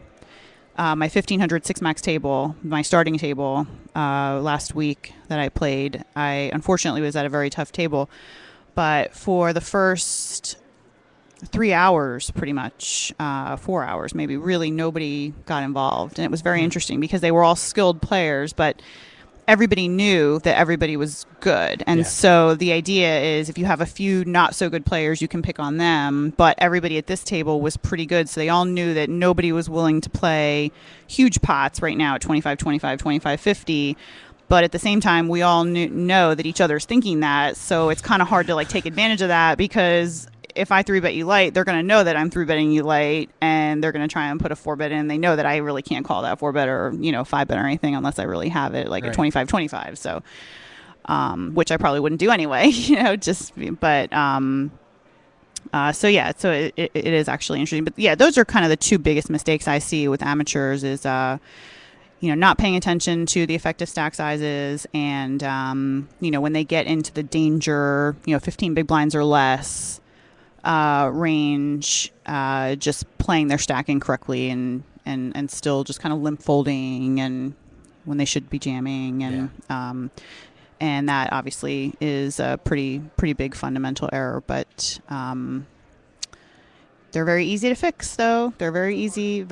my 1,500 six-max table, my starting table last week that I played, I unfortunately was at a very tough table. But for the first 3 hours, pretty much, 4 hours maybe, really nobody got involved. And it was very interesting because they were all skilled players, but everybody knew that everybody was good. And so the idea is if you have a few not so good players, you can pick on them. But everybody at this table was pretty good, so they all knew that nobody was willing to play huge pots right now at 25, 25, 25, 50. But at the same time, we all know that each other's thinking that. So it's kind of hard to take advantage of that, because if I 3-bet you light, they're going to know that I'm 3-betting you light, and they're going to try and put a 4-bet in. They know that I really can't call that 4-bet or 5-bet or anything unless I really have it like a 25-25. So, which I probably wouldn't do anyway. So yeah, so it is actually interesting. But yeah, those are kind of the two biggest mistakes I see with amateurs is not paying attention to the effective stack sizes, and when they get into the danger, 15 big blinds or less range, just playing their stack incorrectly and still just kind of limp folding and when they should be jamming, and that obviously is a pretty big fundamental error. But they're very easy to fix, though. They're very easy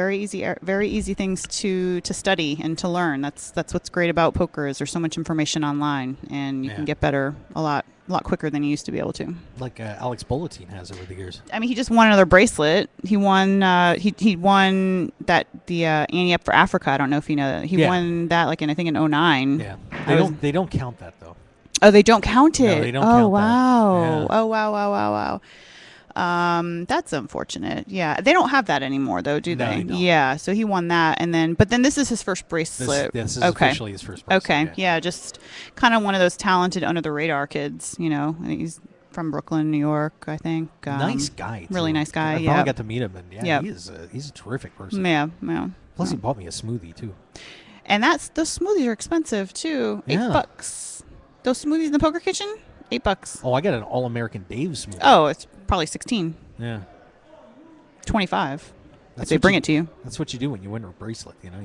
things to study and to learn. That's what's great about poker is there's so much information online, and you can get better a lot quicker than you used to be able to. Like Alex Bolatine has over the years. I mean, he just won another bracelet. He won. He won that the Ante Up for Africa. I don't know if you know that. He won that I think in 09. Yeah, they don't count that though. Oh, they don't count it. No, they don't count that. Wow. Yeah. Oh wow. That's unfortunate. Yeah, they don't have that anymore, though, do they? No, they don't. Yeah, so he won that, but then this is his first bracelet. This is officially his first bracelet. Okay, yeah, just kind of one of those talented under the radar kids. He's from Brooklyn, New York, I think. Nice guy. Really too. nice guy. I finally got to meet him, and he's a terrific person. Yeah. Plus, he bought me a smoothie too. And those smoothies are expensive too. $8. Those smoothies in the poker kitchen, $8. Oh, I got an All-American Dave smoothie. Oh, it's probably 16. Yeah. 25. if they bring it to you. That's what you do when you win a bracelet. You know,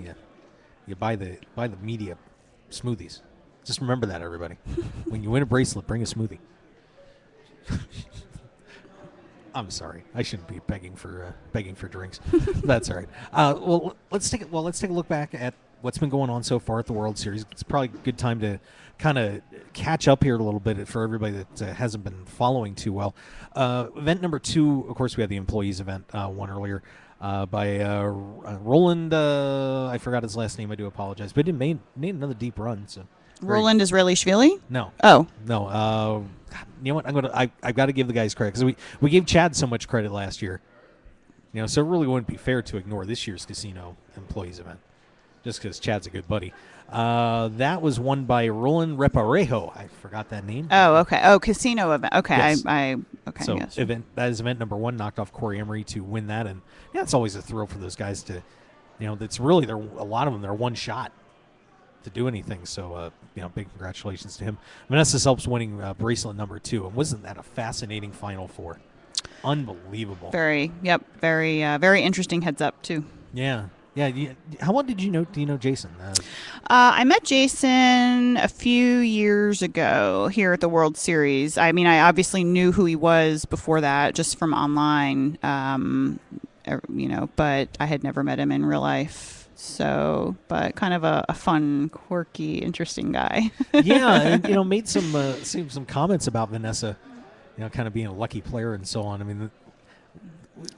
you buy the media smoothies. Just remember that, everybody. When you win a bracelet, bring a smoothie. I'm sorry, I shouldn't be begging for drinks. That's all right. Well, let's take a look back at what's been going on so far at the World Series. It's probably a good time to kind of catch up here a little bit for everybody that hasn't been following too well. Event number 2, of course, we had the employees event one earlier by Roland. I forgot his last name. I do apologize, but he made another deep run. So Roland Israeli-Shvili? No. Oh. No. You know what? I've got to give the guys credit because we gave Chad so much credit last year. You know, so it really wouldn't be fair to ignore this year's casino employees event just because Chad's a good buddy. That was won by Roland Reparejo. I forgot that name. Oh, okay. Oh, casino event. Okay. Yes. Okay. So yes. that is event number 1. Knocked off Corey Emery to win that, and yeah, it's always a thrill for those guys to, you know, that's really a lot of them. They're one shot to do anything. So, big congratulations to him. Vanessa Selps winning bracelet number 2. And wasn't that a fascinating Final Four? Unbelievable. Very interesting heads up, too. Yeah. How long did you know? Do you know Jason? I met Jason a few years ago here at the World Series. I mean, I obviously knew who he was before that, just from online, but I had never met him in real life. So, but kind of a fun, quirky, interesting guy. Yeah, and, made some comments about Vanessa, kind of being a lucky player and so on. I mean,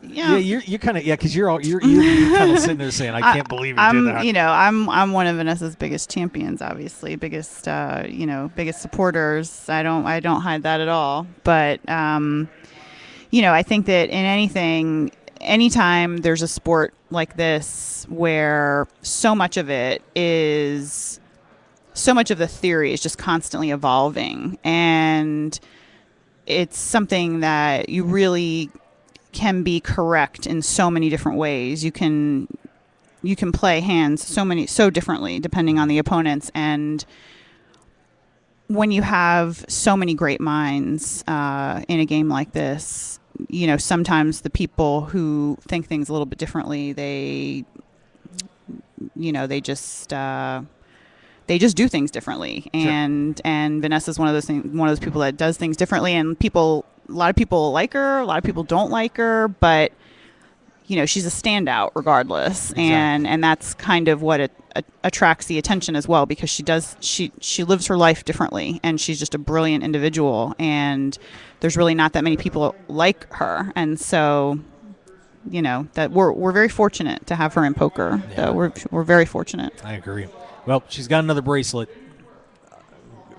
you're kind of because you're kind of sitting there saying, I can't believe you did that. I'm one of Vanessa's biggest champions, obviously, biggest supporters. I don't hide that at all. But I think that in anytime there's a sport like this where so much of the theory is just constantly evolving, and it's something that you really can be correct in so many different ways. You can play hands so differently depending on the opponents, and when you have so many great minds in a game like this, sometimes the people who think things a little bit differently, they just do things differently. Sure. And Vanessa's one of those people that does things differently, and a lot of people like her, a lot of people don't like her, but she's a standout regardless. Exactly. And that's kind of what attracts the attention as well, because she lives her life differently, and she's just a brilliant individual, and there's really not that many people like her. And so that we're very fortunate to have her in poker. Yeah. We're very fortunate. I agree. Well, she's got another bracelet.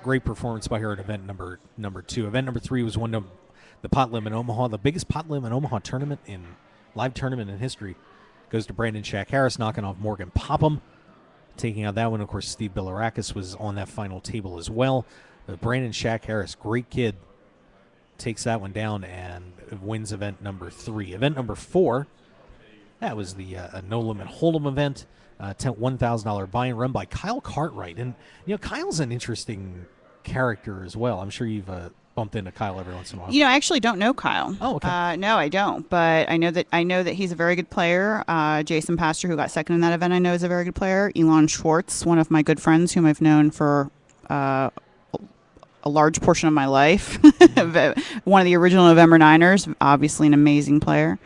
Great performance by her at event number 2. Event number 3 was won the Pot Limit Omaha, the biggest Pot Limit Omaha live tournament in history. Goes to Brandon Shack Harris, knocking off Morgan Popham. Taking out that one, of course, Steve Bilirakis was on that final table as well. But Brandon Shack Harris, great kid, takes that one down and wins event number 3. Event number 4, that was the No Limit Hold'em event. $1,000 buy-in run by Kyle Cartwright. And, Kyle's an interesting character as well. I'm sure you've bumped into Kyle every once in a while. I actually don't know Kyle. Oh, okay. No, I don't. But I know that he's a very good player. Jason Pastor, who got second in that event, I know is a very good player. Elon Schwartz, one of my good friends whom I've known for a large portion of my life. One of the original November Niners, obviously an amazing player.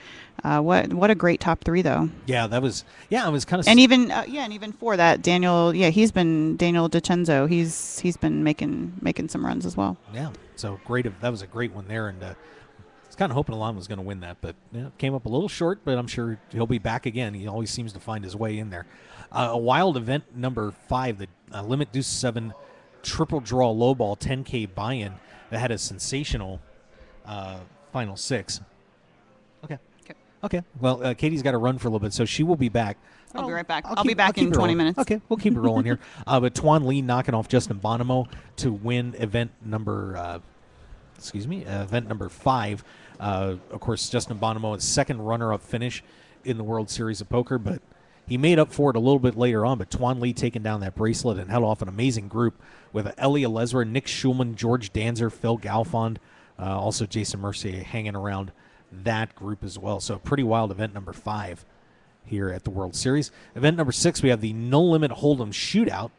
What a great top 3 though. Yeah, it was kind of. And even for that, Daniel DiCenzo, he's been making some runs as well. Yeah, so great. That was a great one there, and I was kind of hoping Alon was going to win that, but came up a little short. But I'm sure he'll be back again. He always seems to find his way in there. A wild event number 5, the Limit Deuce 7 triple draw lowball 10K buy-in that had a sensational final 6. Okay. Well, Katie's got to run for a little bit, so she will be back. I'll be right back. I'll be back in 20 minutes. Okay, we'll keep it rolling here. But Tuan Lee knocking off Justin Bonomo to win event number 5. Of course, Justin Bonomo is second runner-up finish in the World Series of Poker, but he made up for it a little bit later on. But Tuan Lee taking down that bracelet and held off an amazing group with Ellie Alezra, Nick Schulman, George Danzer, Phil Galfond, also Jason Mercier hanging around that group as well. So pretty wild event number 5 here at the World Series. Event number 6, we have the No Limit Hold'em Shootout.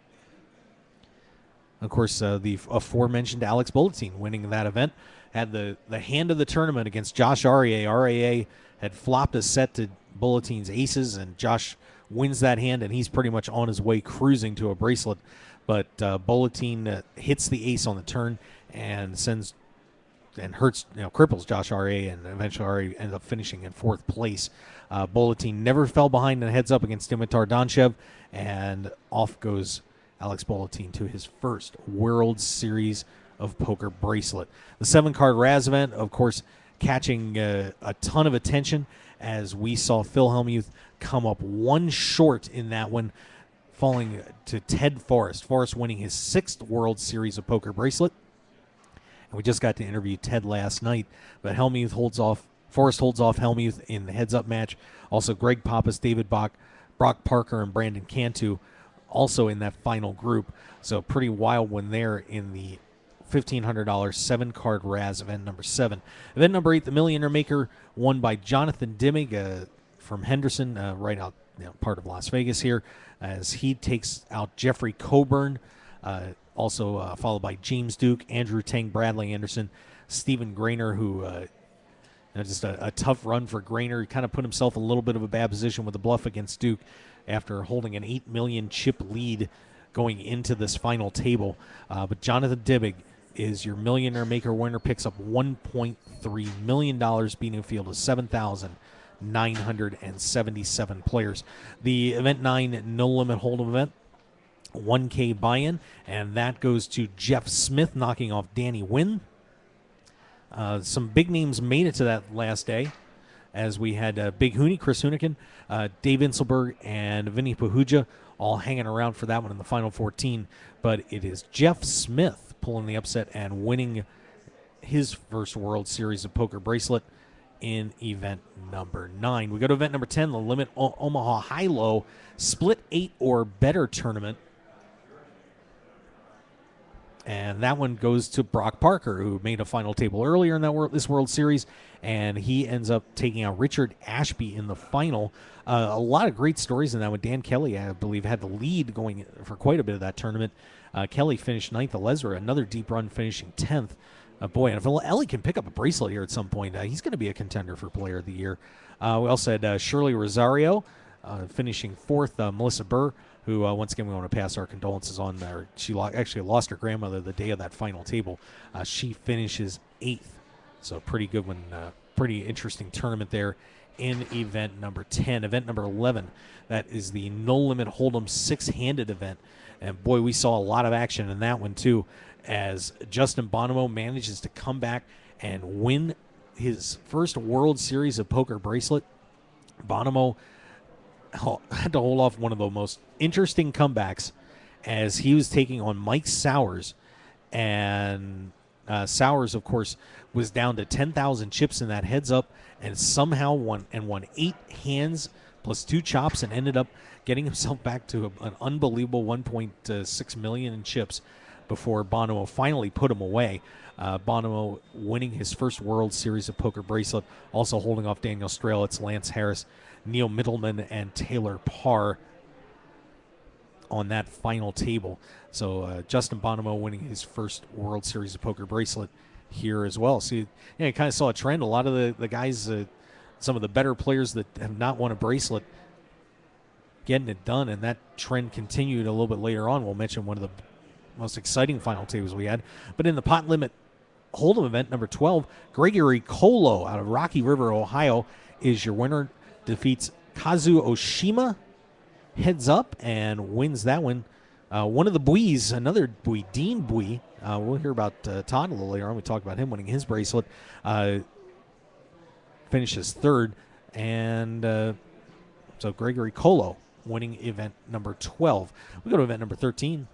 Of course, the aforementioned Alex Bulletin winning that event. Had the hand of the tournament against Josh Aurier. Aurier had flopped a set to Bulletin's aces, and Josh wins that hand, and he's pretty much on his way cruising to a bracelet. But Bulletin hits the ace on the turn and cripples Josh Aurier, and eventually Aurier ends up finishing in 4th place. Bulletin never fell behind in a heads-up against Dimitar Donchev, and off goes Alex Bulletin to his first World Series of Poker bracelet. The 7-card Raz event, of course, catching a ton of attention as we saw Phil Hellmuth come up one short in that one, falling to Ted Forrest. Forrest winning his 6th World Series of Poker bracelet. And we just got to interview Ted last night, but Forrest holds off Hellmuth in the heads-up match. Also, Greg Pappas, David Bach, Brock Parker, and Brandon Cantu also in that final group. So pretty wild one there in the $1,500 7-card Raz event number 7. Event number 8, the Millionaire Maker, won by Jonathan Dimmig from Henderson, right out part of Las Vegas here, as he takes out Jeffrey Coburn, also followed by James Duke, Andrew Tang, Bradley Anderson, Stephen Grainer, who just a tough run for Grainer. He kind of put himself in a little bit of a bad position with the bluff against Duke after holding an 8 million chip lead going into this final table. But Jonathan Dimmig is your Millionaire Maker winner, picks up $1.3 million, beating a field of 7,977 players. The Event 9 No Limit Hold'em event, 1K buy-in, and that goes to Jeff Smith, knocking off Danny Wynn. Some big names made it to that last day, as we had Big Hooney, Chris Hoonigan, Dave Inselberg, and Vinny Pahuja all hanging around for that one in the final 14. But it is Jeff Smith pulling the upset and winning his first World Series of Poker bracelet in event number 9. We go to event number 10, the Limit Omaha High-Low Split 8 or Better tournament. And that one goes to Brock Parker, who made a final table earlier in this World Series, and he ends up taking out Richard Ashby in the final. A lot of great stories in that one. Dan Kelly, I believe, had the lead going for quite a bit of that tournament. Kelly finished 9th. Lesnar, another deep run, finishing 10th. Boy, and if Ellie can pick up a bracelet here at some point, he's going to be a contender for Player of the Year. We also had Shirley Rosario finishing 4th. Melissa Burr, who, once again, we want to pass our condolences on there. She actually lost her grandmother the day of that final table. She finishes 8th. So pretty good one. Pretty interesting tournament there in event number 10. Event number 11, that is the No Limit Hold'em 6-handed event. And, boy, we saw a lot of action in that one, too, as Justin Bonomo manages to come back and win his first World Series of Poker bracelet. Bonomo had to hold off one of the most interesting comebacks as he was taking on Mike Sowers. And Sowers, of course, was down to 10,000 chips in that heads-up and somehow won 8 hands plus 2 chops and ended up getting himself back to an unbelievable 1.6 million in chips before Bonomo finally put him away. Bonomo winning his first World Series of Poker bracelet, also holding off Daniel Strelitz, Lance Harris, Neil Middleman, and Taylor Parr on that final table. So Justin Bonomo winning his first World Series of Poker bracelet here as well. So you kind of saw a trend. A lot of the guys, some of the better players that have not won a bracelet, getting it done, and that trend continued a little bit later on. We'll mention one of the most exciting final tables we had. But in the pot limit Hold'em event number 12, Gregory Colo out of Rocky River, Ohio, is your winner. Defeats Kazu Oshima heads up and wins that one. One of the Buis, another Bui, Dean Bui. We'll hear about Todd a little later on. We talked about him winning his bracelet. Finishes 3rd. And so Gregory Colo winning event number 12. We go to event number 13.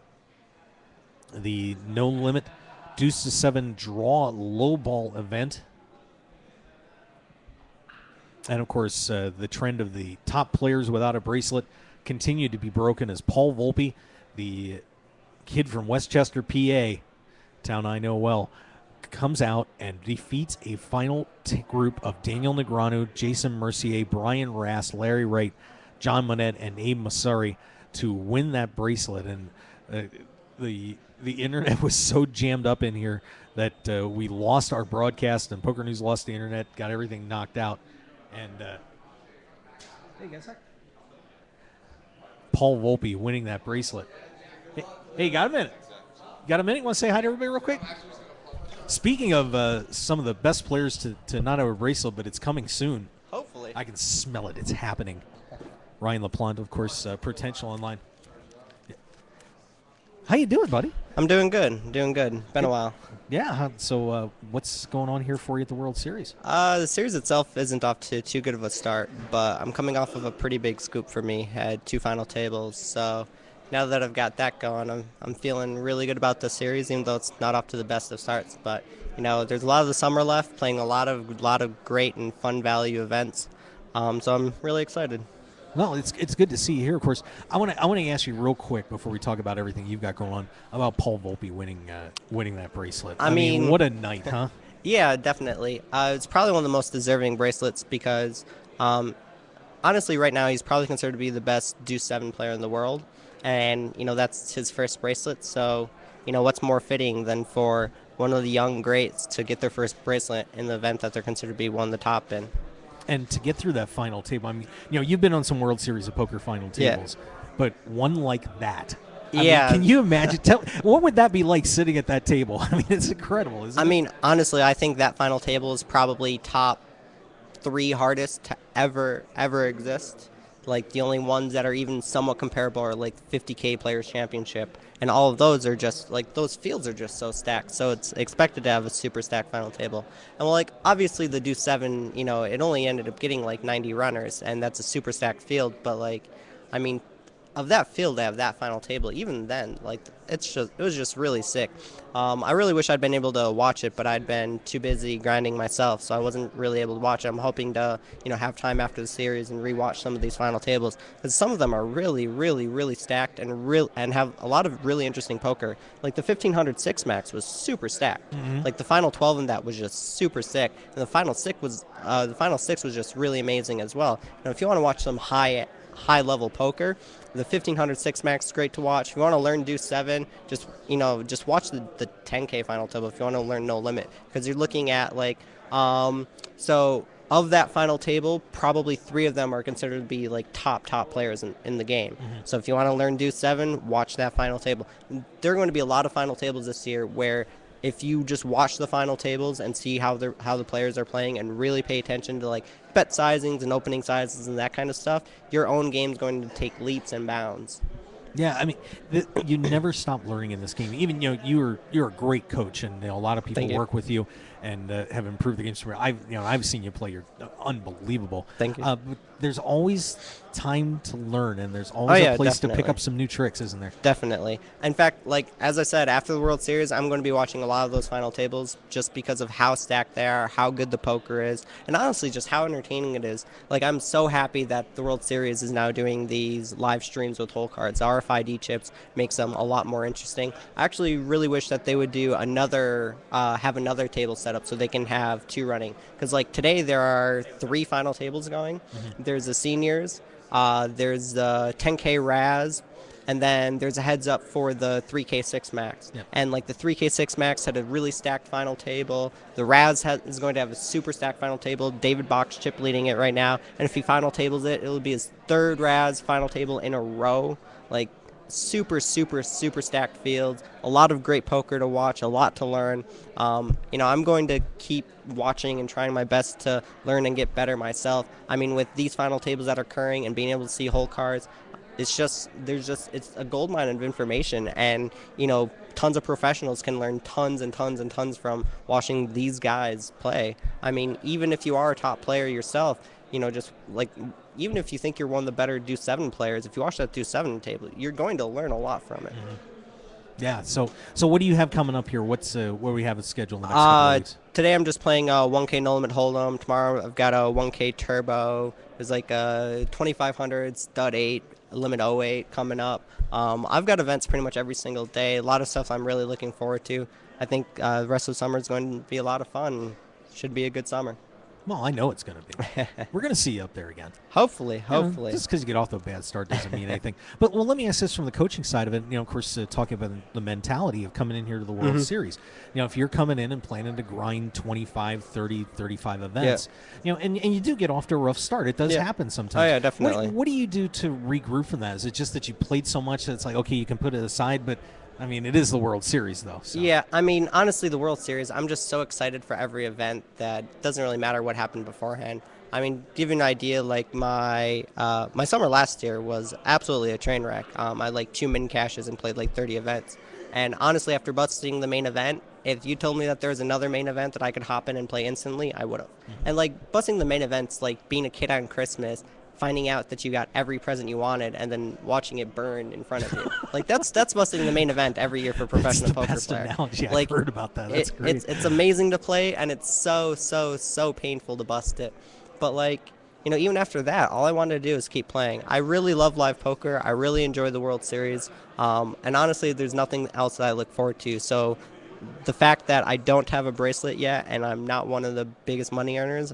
The No Limit Deuce to 7 Draw Low Ball event. And, of course, the trend of the top players without a bracelet continued to be broken as Paul Volpe, the kid from Westchester, PA, town I know well, comes out and defeats a final group of Daniel Negreanu, Jason Mercier, Brian Rass, Larry Wright, John Monette and Abe Masari to win that bracelet. And the internet was so jammed up in here that we lost our broadcast, and Poker News lost the internet, got everything knocked out. And hey, guys, Paul Volpe winning that bracelet. Hey, got a minute? Got a minute? Want to say hi to everybody real quick? Speaking of some of the best players to not have a bracelet, but it's coming soon. Hopefully. I can smell it. It's happening. Ryan LaPlante, of course, Potential Online. How you doing, buddy? I'm doing good. Been a while. Yeah. So what's going on here for you at the World Series? The series itself isn't off to too good of a start, but I'm coming off of a pretty big scoop for me. Had 2 final tables, so now that I've got that going, I'm feeling really good about the series, even though it's not off to the best of starts. But there's a lot of the summer left, playing a lot of great and fun value events. So I'm really excited. Well, it's good to see you here. Of course, I want to ask you real quick before we talk about everything you've got going on about Paul Volpe winning that bracelet. I mean, what a night, huh? Yeah, definitely. It's probably one of the most deserving bracelets because, honestly, right now he's probably considered to be the best Deuce 7 player in the world, and that's his first bracelet. So, what's more fitting than for one of the young greats to get their first bracelet in the event that they're considered to be one of the top in. And to get through that final table, I mean, you've been on some World Series of Poker final tables, but one like that. I mean, can you imagine? What would that be like sitting at that table? I mean, it's incredible, isn't it? I mean, honestly, I think that final table is probably top 3 hardest to ever exist. Like, the only ones that are even somewhat comparable are, like, 50K Players Championship. And all of those are just, like, those fields are just so stacked. So it's expected to have a super stacked final table. And, well, like, obviously the Deuce 7, it only ended up getting, like, 90 runners. And that's a super stacked field. But, like, I mean, of that field to have that final table, even then, like, it was just really sick. I really wish I'd been able to watch it, but I'd been too busy grinding myself, so I wasn't really able to watch it. I'm hoping to, have time after the series and rewatch some of these final tables, because some of them are really, really, really stacked and have a lot of really interesting poker. Like the 1500 six max was super stacked. Mm-hmm. Like the final 12 in that was just super sick, and the final six was just really amazing as well. If you want to watch some high level poker, the 1500 six max is great to watch. If you want to learn Deuce 7, just watch the 10K final table if you want to learn No Limit, because you're looking at so of that final table, probably 3 of them are considered to be like top players in the game. Mm-hmm. So if you want to learn Deuce 7, watch that final table. There are going to be a lot of final tables this year where if you just watch the final tables and see how the players are playing and really pay attention to like bet sizings and opening sizes and that kind of stuff, your own game's going to take leaps and bounds. Yeah, I mean, you never stop learning in this game. Even you're a great coach, and a lot of people work with you and have improved the game. I've seen you play. You're unbelievable. Thank you. But there's always time to learn, and there's always a place to pick up some new tricks, isn't there? Definitely. In fact, like as I said, after the World Series, I'm going to be watching a lot of those final tables just because of how stacked they are, how good the poker is, and honestly, just how entertaining it is. Like, I'm so happy that the World Series is now doing these live streams with hole cards. RFID chips makes them a lot more interesting. I actually really wish that they would do have another table set up so they can have 2 running. Because like today there are 3 final tables going. Mm-hmm. There's the seniors, there's the 10K Raz, and then there's a heads up for the 3K 6 max. Yep. And like the 3K 6 max had a really stacked final table. The Raz is going to have a super stacked final table. David Bach's chip leading it right now. And if he final tables it, it'll be his 3rd Raz final table in a row. Like, super stacked fields, a lot of great poker to watch, a lot to learn. I'm going to keep watching and trying my best to learn and get better myself. I mean, with these final tables that are occurring and being able to see whole cards, it's a goldmine of information, and tons of professionals can learn tons and tons and tons from watching these guys play. I mean, even if you are a top player yourself, just like, even if you think you're one of the better Deuce 7 players, if you watch that Deuce 7 table, you're going to learn a lot from it. Mm-hmm. Yeah. So what do you have coming up here? What's where we have it scheduled in the next couple of weeks? Today I'm just playing 1K No Limit Hold'em. Tomorrow I've got a 1K Turbo. There's like a 2500 Stud 8, Limit 08 coming up. I've got events pretty much every single day. A lot of stuff I'm really looking forward to. I think the rest of the summer is going to be a lot of fun. Should be a good summer. Well, I know it's going to be. We're going to see you up there again. Hopefully. Just because you get off to a bad start doesn't mean anything. But, well, let me ask this from the coaching side of it. Of course, talking about the mentality of coming in here to the World Series. If you're coming in and planning to grind 25, 30, 35 events, and you do get off to a rough start. It does happen sometimes. Oh, yeah, definitely. What do you do to regroup from that? Is it just that you played so much that it's like, okay, you can put it aside, but it is the World Series, though. So. Yeah, honestly, the World Series, I'm just so excited for every event that it doesn't really matter what happened beforehand. Give you an idea, like my summer last year was absolutely a train wreck. I had 2 min caches and played 30 events. And honestly, after busting the main event, if you told me that there was another main event that I could hop in and play instantly, I would have. And busting the main events, like being a kid on Christmas, finding out that you got every present you wanted and then watching it burn in front of you. That's busting the main event every year for professional poker That's the player. best analogy I've heard about that. That's great. It's amazing to play, and it's so painful to bust it. But even after that, all I wanted to do is keep playing. I really love live poker. I really enjoy the World Series. And honestly, there's nothing else that I look forward to. So the fact that I don't have a bracelet yet and I'm not one of the biggest money earners,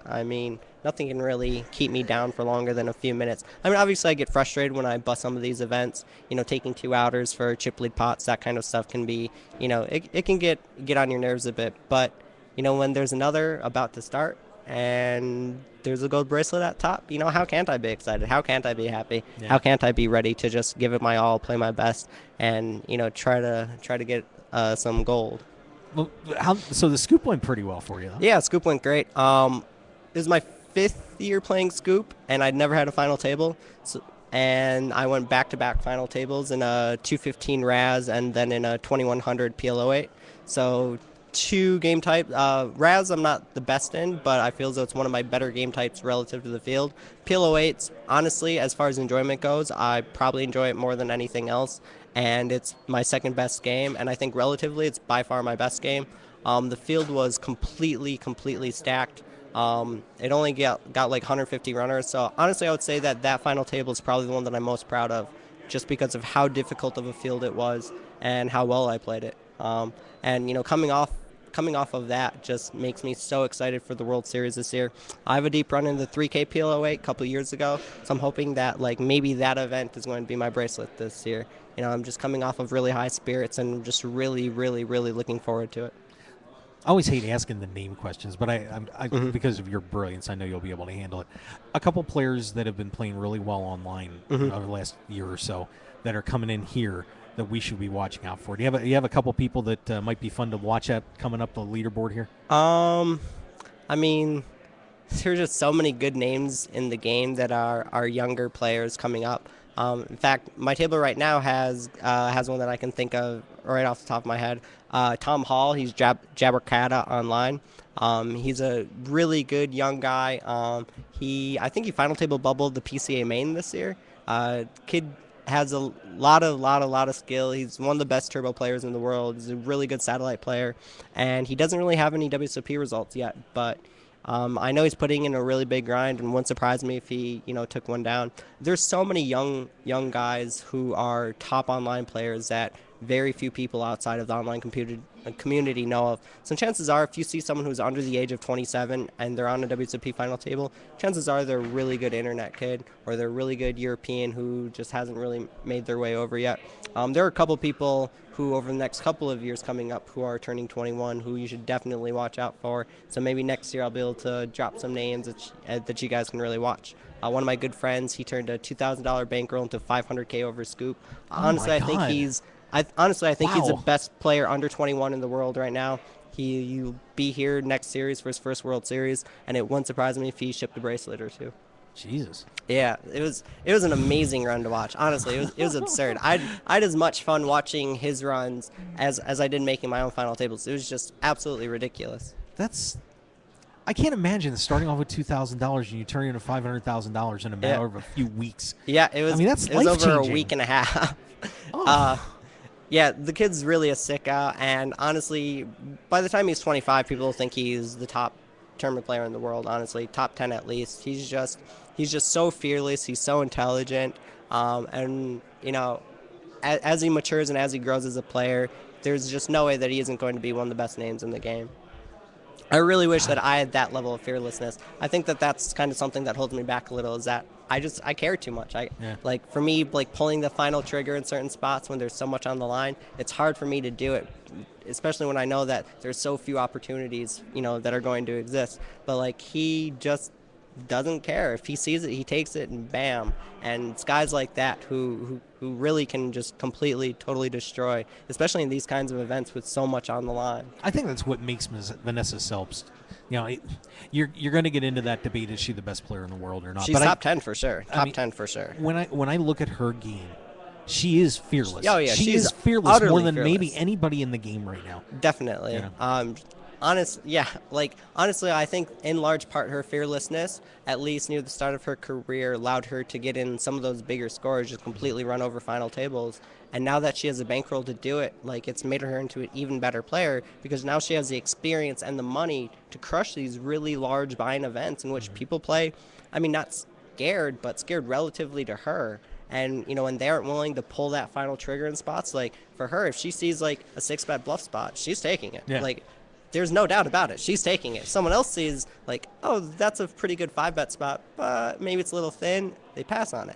nothing can really keep me down for longer than a few minutes. Obviously I get frustrated when I bust some of these events, taking 2 outers for chip lead pots, that kind of stuff can be, it can get on your nerves a bit. But, when there's another about to start and there's a gold bracelet at top, how can't I be excited? How can't I be happy? Yeah. How can't I be ready to just give it my all, play my best, and, try to get some gold? Well, so the scoop went pretty well for you, huh? Yeah, scoop went great. This is my 5th year playing scoop, and I'd never had a final table. And I went back-to-back final tables in a 215 RAS and then in a 2100 PLO8. So 2 game types. RAS I'm not the best in, but I feel as though it's one of my better game types relative to the field. PLO8s, honestly, as far as enjoyment goes, I probably enjoy it more than anything else. And it's my second best game, and I think relatively it's by far my best game. The field was completely stacked. It only got 150 runners, so honestly I would say that final table is probably the one that I'm most proud of, just because of how difficult of a field it was and how well I played it. And coming off of that just makes me so excited for the World Series this year. I have a deep run in the 3K PLO8 a couple years ago, so I'm hoping that maybe that event is going to be my bracelet this year. I'm just coming off of really high spirits and just really looking forward to it. I always hate asking the name questions, but I because of your brilliance, I know you'll be able to handle it. A couple players that have been playing really well online over the last year or so that are coming in here that we should be watching out for. Do you have a couple people that might be fun to watch at coming up the leaderboard here? There's just so many good names in the game that are younger players coming up. In fact, my table right now has one that I can think of right off the top of my head. Tom Hall, he's Jabbercata online. He's a really good young guy. I think he final table bubbled the PCA main this year. Kid has a lot of skill. He's one of the best turbo players in the world. He's a really good satellite player, and he doesn't really have any WSOP results yet, but I know he's putting in a really big grind, and wouldn't surprise me if he, took one down. There's so many young guys who are top online players that very few people outside of the online community know of. So chances are, if you see someone who's under the age of 27 and they're on a WSOP final table, chances are they're a really good internet kid, or they're a really good European who just hasn't really made their way over yet. There are a couple people who over the next couple of years coming up who are turning 21 who you should definitely watch out for. So maybe next year I'll be able to drop some names that you guys can really watch. One of my good friends, he turned a $2,000 bankroll into $500K over scoop. Honestly, I think he's the best player under 21 in the world right now. He'll be here next series for his first World Series, and it wouldn't surprise me if he shipped a bracelet or 2. Jesus. Yeah, it was an amazing run to watch. Honestly, it was absurd. I had as much fun watching his runs as I did making my own final tables. It was just absolutely ridiculous. I can't imagine starting off with $2,000 and you turn into $500,000 in a matter of a few weeks. Yeah, it was. It was over a week and a half. Yeah, the kid's really a sicko, and honestly, by the time he's 25, people will think he's the top tournament player in the world. Honestly, top 10 at least. He's just so fearless. He's so intelligent, and as he matures and as he grows as a player, there's just no way that he isn't going to be one of the best names in the game. I really wish that I had that level of fearlessness. I think that that's kind of something that holds me back a little, is that I care too much. Like, for me, like, pulling the final trigger in certain spots when there's so much on the line, it's hard for me to do it, especially when I know that there's so few opportunities, that are going to exist. But, like, he just doesn't care. If he sees it, he takes it, and bam. And it's guys like that who really can just completely, totally destroy, especially in these kinds of events with so much on the line. I think that's what makes Vanessa Selbst. You're going to get into that debate: is she the best player in the world or not? She's top 10 for sure. Top 10 for sure. When I look at her game, she is fearless. Oh yeah, she is fearless more than fearless. maybe anybody in the game right now. Definitely. Honestly, I think in large part her fearlessness, at least near the start of her career, allowed her to get in some of those bigger scores, just completely run over final tables. And now that she has a bankroll to do it, like, it's made her into an even better player, because now she has the experience and the money to crush these really large buy-in events in which people play, not scared, but scared relatively to her. And, when they aren't willing to pull that final trigger in spots, like, for her, if she sees, like, a 6-bet bluff spot, she's taking it. Yeah. Like, there's no doubt about it. She's taking it. Someone else sees, like, oh, that's a pretty good 5-bet spot, but maybe it's a little thin. They pass on it.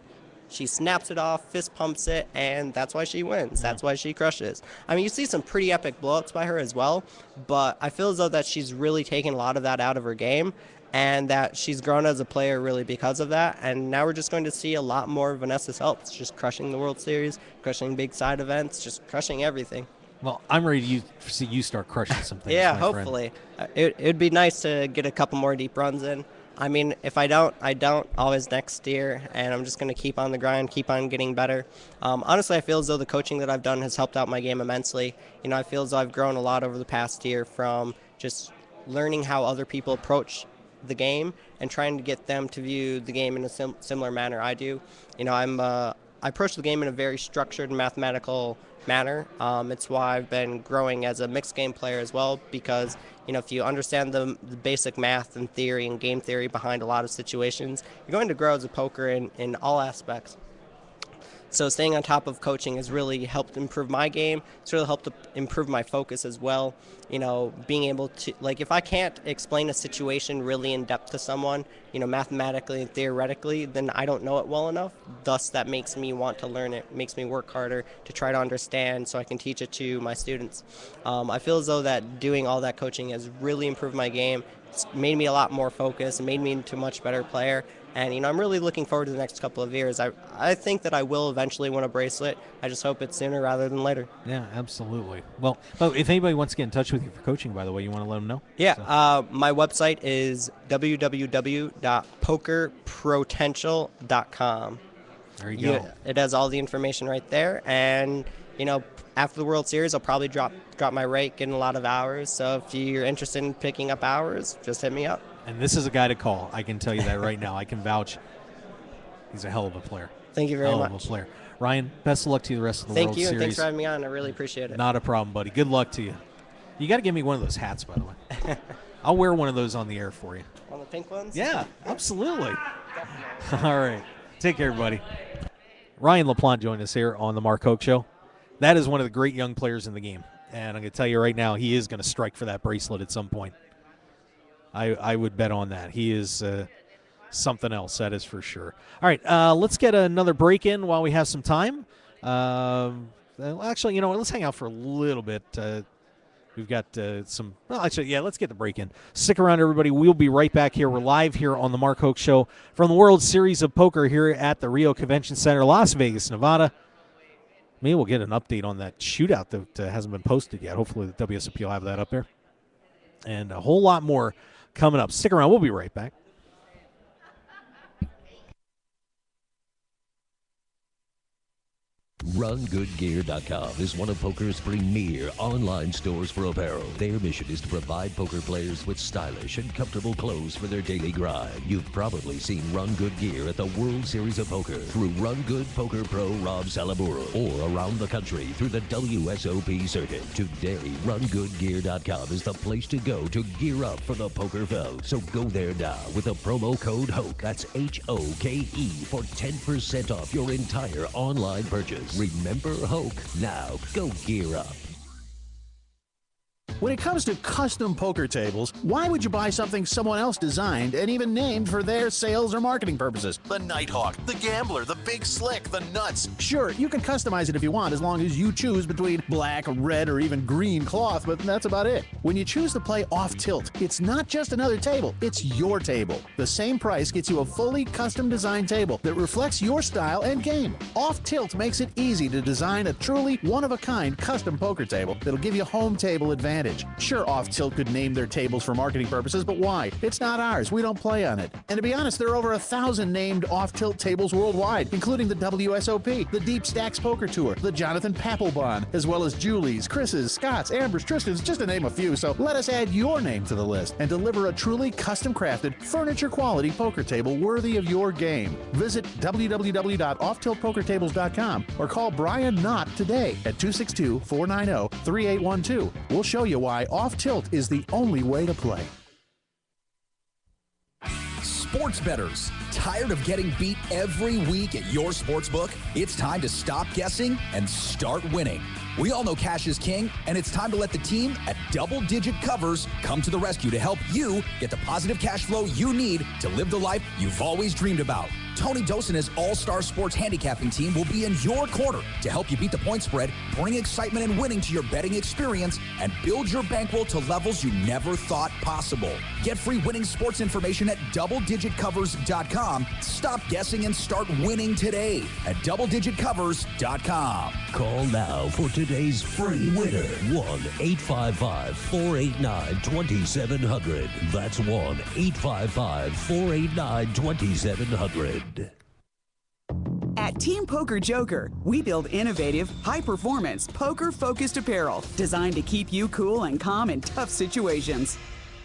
She snaps it off, fist pumps it, and that's why she wins. That's why she crushes. You see some pretty epic blowups by her as well, but I feel as though that she's really taken a lot of that out of her game, and that she's grown as a player really because of that. And now we're just going to see a lot more Vanessa Selbst, just crushing the World Series, crushing big side events, just crushing everything. Well, I'm ready to see you start crushing some things. Yeah, my hopefully. It'd be nice to get a couple more deep runs in. If I don't, I don't. Always next year, and I'm just going to keep on the grind, keep on getting better. Honestly, I feel as though the coaching that I've done has helped out my game immensely. I feel as though I've grown a lot over the past year from just learning how other people approach the game and trying to get them to view the game in a similar manner I do. I approach the game in a very structured and mathematical manner. It's why I've been growing as a mixed game player as well, because if you understand the basic math and theory and game theory behind a lot of situations, you're going to grow as a poker in all aspects. So staying on top of coaching has really helped improve my game. It's really helped to improve my focus as well. Being able to, like, if I can't explain a situation really in depth to someone, mathematically and theoretically, then I don't know it well enough. Thus, that makes me want to learn it, makes me work harder to try to understand so I can teach it to my students. I feel as though that doing all that coaching has really improved my game. It's made me a lot more focused, made me into a much better player. And, I'm really looking forward to the next couple of years. I think that I will eventually win a bracelet. I just hope it's sooner rather than later. Yeah, absolutely. Well, if anybody wants to get in touch with you for coaching, by the way, you want to let them know? Yeah, my website is www.pokerprotential.com. There you go. It has all the information right there. And, after the World Series, I'll probably drop my rate, getting a lot of hours. So if you're interested in picking up hours, just hit me up. And this is a guy to call. I can tell you that right now. I can vouch. He's a hell of a player. Thank you very much. Hell of a player. Ryan, best of luck to you the rest of the World Series. Thank you, and thanks for having me on. I really appreciate it. Not a problem, buddy. Good luck to you. You got to give me one of those hats, by the way. I'll wear one of those on the air for you. One of the pink ones? Yeah, absolutely. All right. Take care, buddy. Ryan LaPlante joined us here on the Mark Hoke Show. That is one of the great young players in the game. And I'm going to tell you right now, he is going to strike for that bracelet at some point. I would bet on that. He is something else, that is for sure. All right, let's get another break in while we have some time. Actually, let's hang out for a little bit. We've got some – let's get the break in. Stick around, everybody. We'll be right back here. We're live here on the Mark Hoke Show from the World Series of Poker here at the Rio Convention Center, Las Vegas, Nevada. Maybe we'll get an update on that shootout that hasn't been posted yet. Hopefully the WSOP will have that up there. And a whole lot more coming up. Stick around. We'll be right back. RunGoodGear.com is one of poker's premier online stores for apparel. Their mission is to provide poker players with stylish and comfortable clothes for their daily grind. You've probably seen Run Good Gear at the World Series of Poker through Run Good Poker Pro Rob Salaburo, or around the country through the WSOP circuit. Today, RunGoodGear.com is the place to go to gear up for the poker felt. So go there now with the promo code HOKE, that's HOKE, for 10% off your entire online purchase. Remember Hoke. Now go gear up. When it comes to custom poker tables, why would you buy something someone else designed and even named for their sales or marketing purposes? The Nighthawk, the Gambler, the Big Slick, the Nuts. Sure, you can customize it if you want, as long as you choose between black, red, or even green cloth, but that's about it. When you choose to play off tilt, it's not just another table, it's your table. The same price gets you a fully custom designed table that reflects your style and game. Off tilt makes it easy to design a truly one-of-a-kind custom poker table that'll give you home table advantage. Sure, Off Tilt could name their tables for marketing purposes, but why? It's not ours. We don't play on it. And to be honest, there are over 1,000 named Off Tilt tables worldwide, including the WSOP, the Deep Stacks Poker Tour, the Jonathan Papelbon, as well as Julie's, Chris's, Scott's, Amber's, Tristan's, just to name a few. So let us add your name to the list and deliver a truly custom-crafted, furniture-quality poker table worthy of your game. Visit www.offtiltpokertables.com or call Brian Knott today at 262-490-3812. We'll show you why Off Tilt is the only way to play. Sports bettors, tired of getting beat every week at your sportsbook? It's time to stop guessing and start winning. We all know cash is king, and it's time to let the team at Double Digit Covers come to the rescue to help you get the positive cash flow you need to live the life you've always dreamed about. Tony Dos and his all-star sports handicapping team will be in your corner to help you beat the point spread, bring excitement and winning to your betting experience, and build your bankroll to levels you never thought possible. Get free winning sports information at doubledigitcovers.com. Stop guessing and start winning today at doubledigitcovers.com. Call now for today's free winner. 1-855-489-2700. That's 1-855-489-2700. At Team Poker Joker, we build innovative, high-performance, poker-focused apparel designed to keep you cool and calm in tough situations.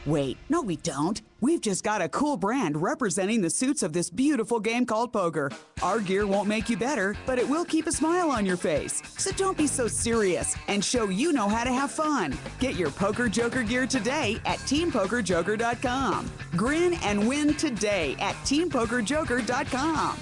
Wait, no we don't. We've just got a cool brand representing the suits of this beautiful game called poker. Our gear won't make you better, but it will keep a smile on your face. So don't be so serious and show you know how to have fun. Get your Poker Joker gear today at TeamPokerJoker.com. Grin and win today at TeamPokerJoker.com.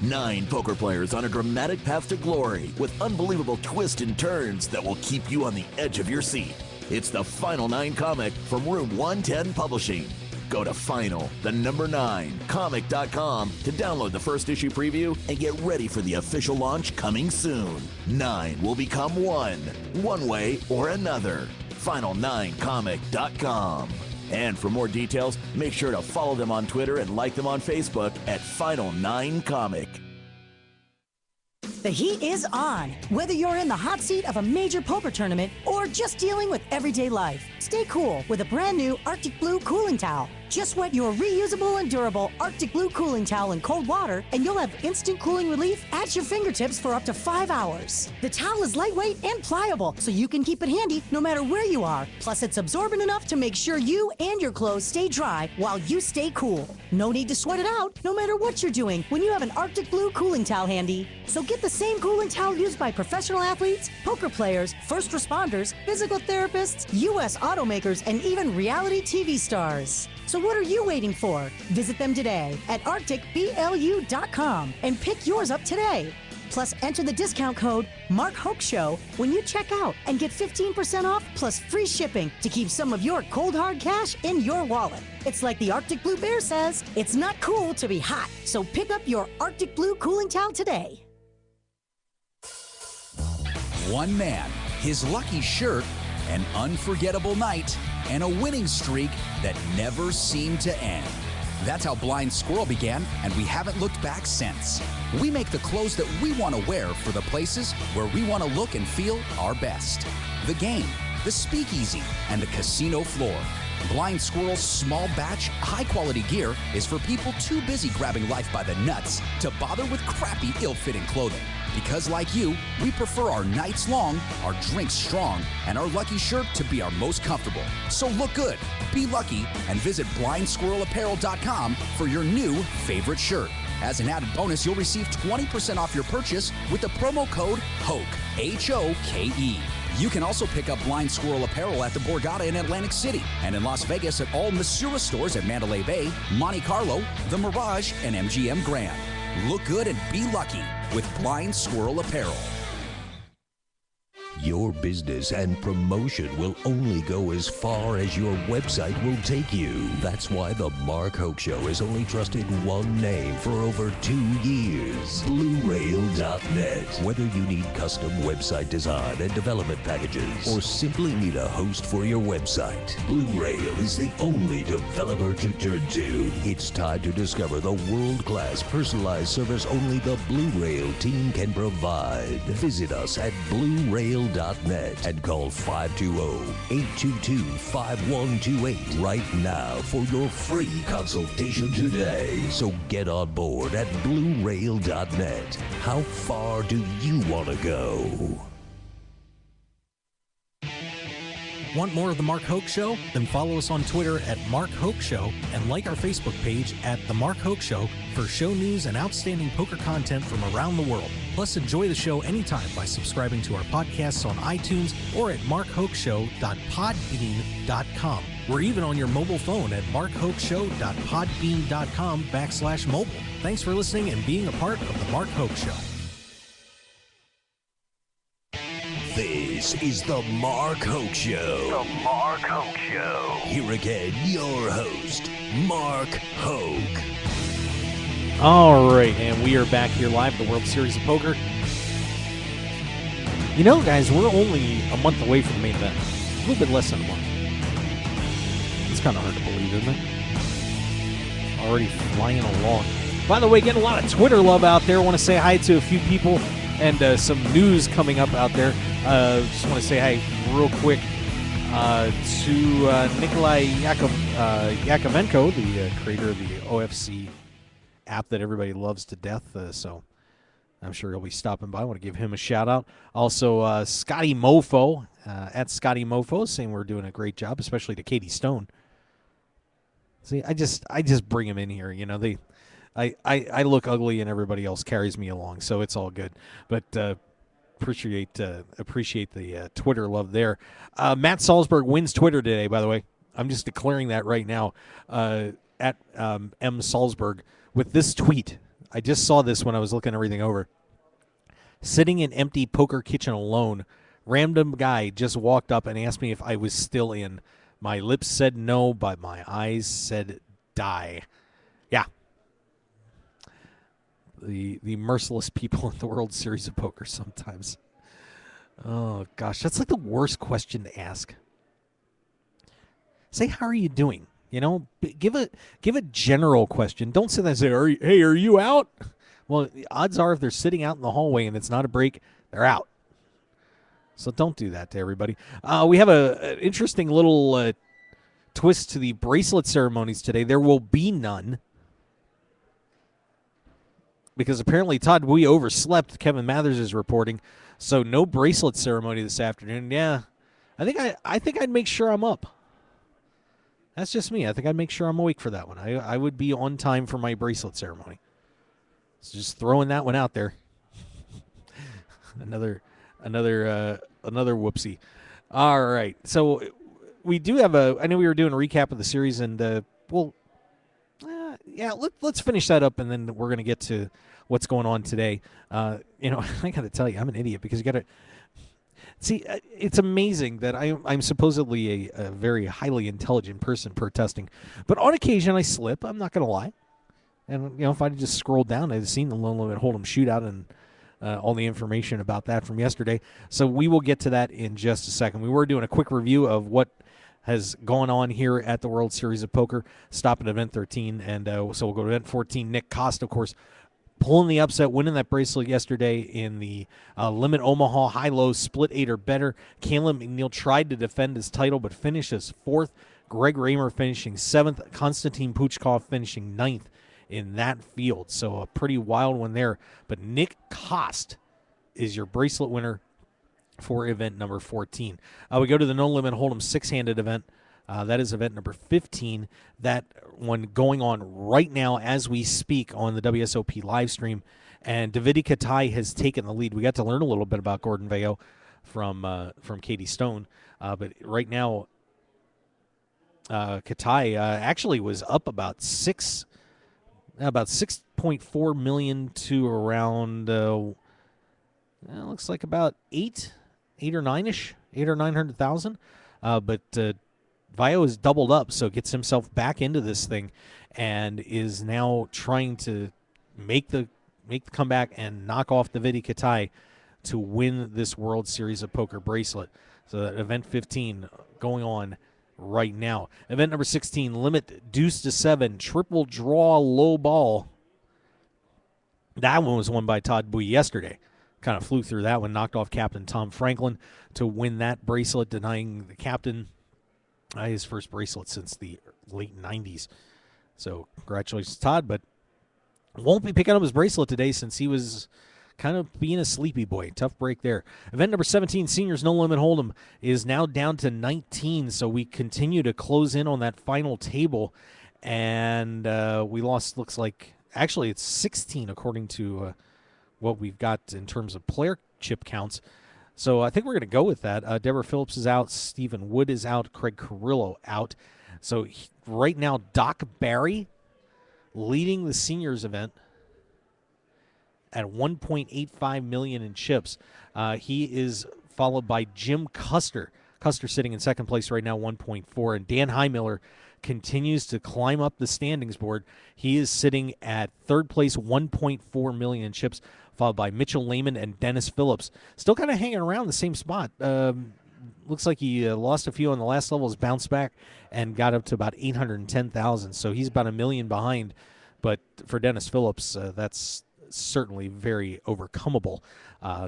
9 poker players on a dramatic path to glory with unbelievable twists and turns that will keep you on the edge of your seat. It's the Final 9 comic from Room 110 Publishing. Go to final9comic.com to download the first issue preview and get ready for the official launch coming soon. 9 will become 1, one way or another. Final9comic.com. And for more details, make sure to follow them on Twitter and like them on Facebook at Final 9 Comic. The heat is on. Whether you're in the hot seat of a major poker tournament or just dealing with everyday life, stay cool with a brand new Arctic Blue cooling towel. Just wet your reusable and durable Arctic Blue cooling towel in cold water and you'll have instant cooling relief at your fingertips for up to 5 hours. The towel is lightweight and pliable, so you can keep it handy no matter where you are. Plus, it's absorbent enough to make sure you and your clothes stay dry while you stay cool. No need to sweat it out, no matter what you're doing, when you have an Arctic Blue cooling towel handy. So get the same cooling towel used by professional athletes, poker players, first responders, physical therapists, U.S. automakers, and even reality TV stars. So what are you waiting for? Visit them today at arcticblu.com and pick yours up today. Plus, enter the discount code MarkHokeShow when you check out and get 15% off plus free shipping to keep some of your cold hard cash in your wallet. It's like the Arctic Blue Bear says, it's not cool to be hot. So pick up your Arctic Blue cooling towel today. One man, his lucky shirt, an unforgettable night, and a winning streak that never seemed to end. That's how Blind Squirrel began, and we haven't looked back since. We make the clothes that we want to wear for the places where we want to look and feel our best. The game, the speakeasy, and the casino floor. Blind Squirrel's small batch, high-quality gear is for people too busy grabbing life by the nuts to bother with crappy, ill-fitting clothing. Because like you, we prefer our nights long, our drinks strong, and our lucky shirt to be our most comfortable. So look good, be lucky, and visit blindsquirrelapparel.com for your new favorite shirt. As an added bonus, you'll receive 20% off your purchase with the promo code HOKE, H-O-K-E. You can also pick up Blind Squirrel apparel at the Borgata in Atlantic City and in Las Vegas at all Masura stores at Mandalay Bay, Monte Carlo, The Mirage, and MGM Grand. Look good and be lucky with Blind Squirrel Apparel. Your business and promotion will only go as far as your website will take you. That's why the Mark Hoke Show has only trusted one name for over 2 years, BlueRail.net. Whether you need custom website design and development packages or simply need a host for your website, Blue Rail is the only developer to turn to. It's time to discover the world-class personalized service only the Blue Rail team can provide. Visit us at BlueRail.net and call 520-822-5128 right now for your free consultation today. So get on board at BlueRail.net. How far do you want to go? Want more of The Mark Hoke Show? Then follow us on Twitter at Mark Hoke Show and like our Facebook page at The Mark Hoke Show for show news and outstanding poker content from around the world. Plus, enjoy the show anytime by subscribing to our podcasts on iTunes or at markhokeshow.podbean.com. We're even on your mobile phone at markhokeshow.podbean.com/mobile. Thanks for listening and being a part of The Mark Hoke Show. This is the Mark Hoke Show. The Mark Hoke Show. Here again, your host, Mark Hoke. All right, and we are back here live at the World Series of Poker. You know, guys, we're only a month away from the main event. A little bit less than a month. It's kind of hard to believe, isn't it? Already flying along. By the way, getting a lot of Twitter love out there. I want to say hi to a few people and some news coming up out there. Just want to say hi real quick to Nikolai Yakovenko, the creator of the OFC app that everybody loves to death. So I'm sure he'll be stopping by. I want to give him a shout out. Also, Scotty Mofo at Scotty Mofo saying we're doing a great job, especially to Katie Stone. See, I just bring him in here. You know, I look ugly and everybody else carries me along, so it's all good. But appreciate the Twitter love there. Matt Salzberg wins Twitter today, by the way. I'm just declaring that right now. At M. Salzberg with this tweet. I just saw this when I was looking everything over. Sitting in empty poker kitchen alone, random guy just walked up and asked me if I was still in. My lips said no, but my eyes said die. Yeah. The merciless people in the World Series of Poker sometimes. Oh, gosh. That's like the worst question to ask. Say, how are you doing? You know, give a general question. Don't sit there and say, are you out? Well, the odds are if they're sitting out in the hallway and it's not a break, they're out. So don't do that to everybody. We have an interesting little twist to the bracelet ceremonies today. There will be none. Because apparently Todd Wee overslept, Kevin Mathers is reporting. So no bracelet ceremony this afternoon. Yeah, I think I'd make sure I'm up. That's just me. I think I'd make sure I'm awake for that one. I would be on time for my bracelet ceremony. So just throwing that one out there. Another whoopsie. All right. So we do have I know we were doing a recap of the series, and let's finish that up, and then we're going to get to what's going on today. I got to tell you, I'm an idiot because you got to see. It's amazing that I'm supposedly a very highly intelligent person per testing, but on occasion I slip. I'm not going to lie. And if I just scrolled down, I'd seen the Lone Limit Hold'em shootout and all the information about that from yesterday. So we will get to that in just a second. We were doing a quick review of what has gone on here at the World Series of Poker, stopping at Event 13, and so we'll go to Event 14. Nick Cost, of course, pulling the upset, winning that bracelet yesterday in the Limit Omaha high-low split 8 or better. Caleb McNeil tried to defend his title, but finished as 4th. Greg Raymer finishing 7th. Konstantin Puchkov finishing 9th in that field. So a pretty wild one there. But Nick Cost is your bracelet winner for event number 14. We go to the No Limit Hold'em 6-handed event. That is event number 15. That one going on right now as we speak on the WSOP live stream. And Davide Katai has taken the lead. We got to learn a little bit about Gordon Vail from Katie Stone. But right now, Katai actually was up about 6.4 million to around looks like about 8 8 or 9-ish, 8 or 900,000. But Vio has doubled up, so gets himself back into this thing and is now trying to make the comeback and knock off Davide Katai to win this World Series of Poker bracelet. So that event 15 going on right now. Event number 16, limit deuce to 7, triple draw low ball. That one was won by Todd Bowie yesterday. Kind of flew through that one, knocked off Captain Tom Franklin to win that bracelet, denying the captain his first bracelet since the late 90s. So congratulations, Todd, but won't be picking up his bracelet today since he was kind of being a sleepy boy. Tough break there. Event number 17, Seniors No Limit Hold'em, is now down to 19, so we continue to close in on that final table, and we lost, looks like, actually it's 16 according to what we've got in terms of player chip counts. So I think we're going to go with that. Deborah Phillips is out. Stephen Wood is out. Craig Carrillo out. So right now, Doc Barry leading the seniors event at 1.85 million in chips. He is followed by Jim Custer. Custer sitting in second place right now, 1.4. And Dan Highmiller continues to climb up the standings board. He is sitting at third place, 1.4 million in chips, followed by Mitchell Lehman and Dennis Phillips. Still kind of hanging around the same spot. Looks like he lost a few on the last level, has bounced back and got up to about 810,000. So he's about $1 million behind. But for Dennis Phillips, that's certainly very overcomable.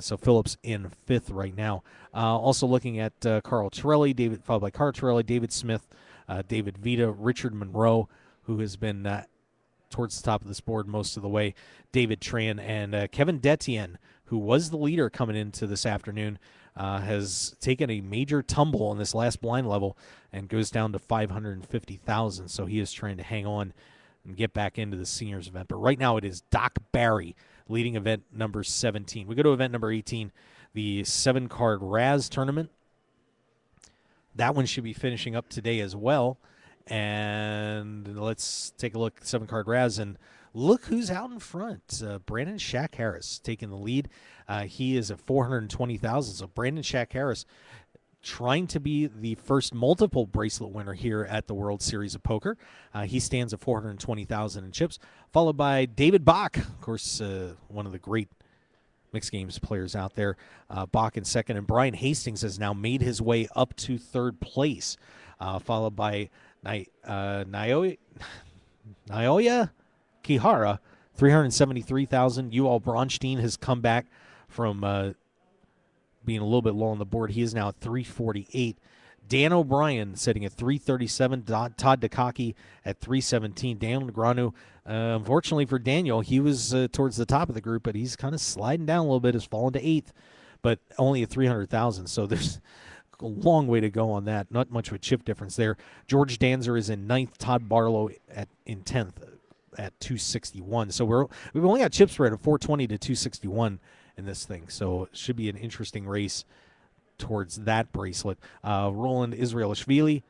So Phillips in fifth right now. Also looking at Carl Torelli, followed by Carl Torelli, David Smith, David Vita, Richard Monroe, who has been towards the top of this board most of the way, David Tran, and Kevin Detien, who was the leader coming into this afternoon, has taken a major tumble on this last blind level and goes down to 550,000. So he is trying to hang on and get back into the seniors event. But right now it is Doc Barry leading event number 17. We go to event number 18, the 7-card Raz tournament. That one should be finishing up today as well. And let's take a look at 7-card Raz, and look who's out in front. Brandon Shaq Harris taking the lead. He is at 420,000. So Brandon Shaq Harris trying to be the first multiple bracelet winner here at the World Series of Poker. He stands at 420,000 in chips, followed by David Bach, of course, one of the great mixed games players out there. Bach in second, and Brian Hastings has now made his way up to third place, followed by Naoya Kihara, 373,000. Yuval Bronstein has come back from being a little bit low on the board. He is now at 348. Dan O'Brien sitting at 337. Todd Dukaki at 317. Daniel Negreanu, unfortunately for Daniel, he was towards the top of the group, but he's kind of sliding down a little bit, has fallen to 8th, but only at 300,000. So there's a long way to go on that. Not much of a chip difference there. George Danzer is in 9th. Todd Barlow in 10th at 261. So we've only got chip spread of 420 to 261 in this thing. So it should be an interesting race towards that bracelet. Roland Israelishvili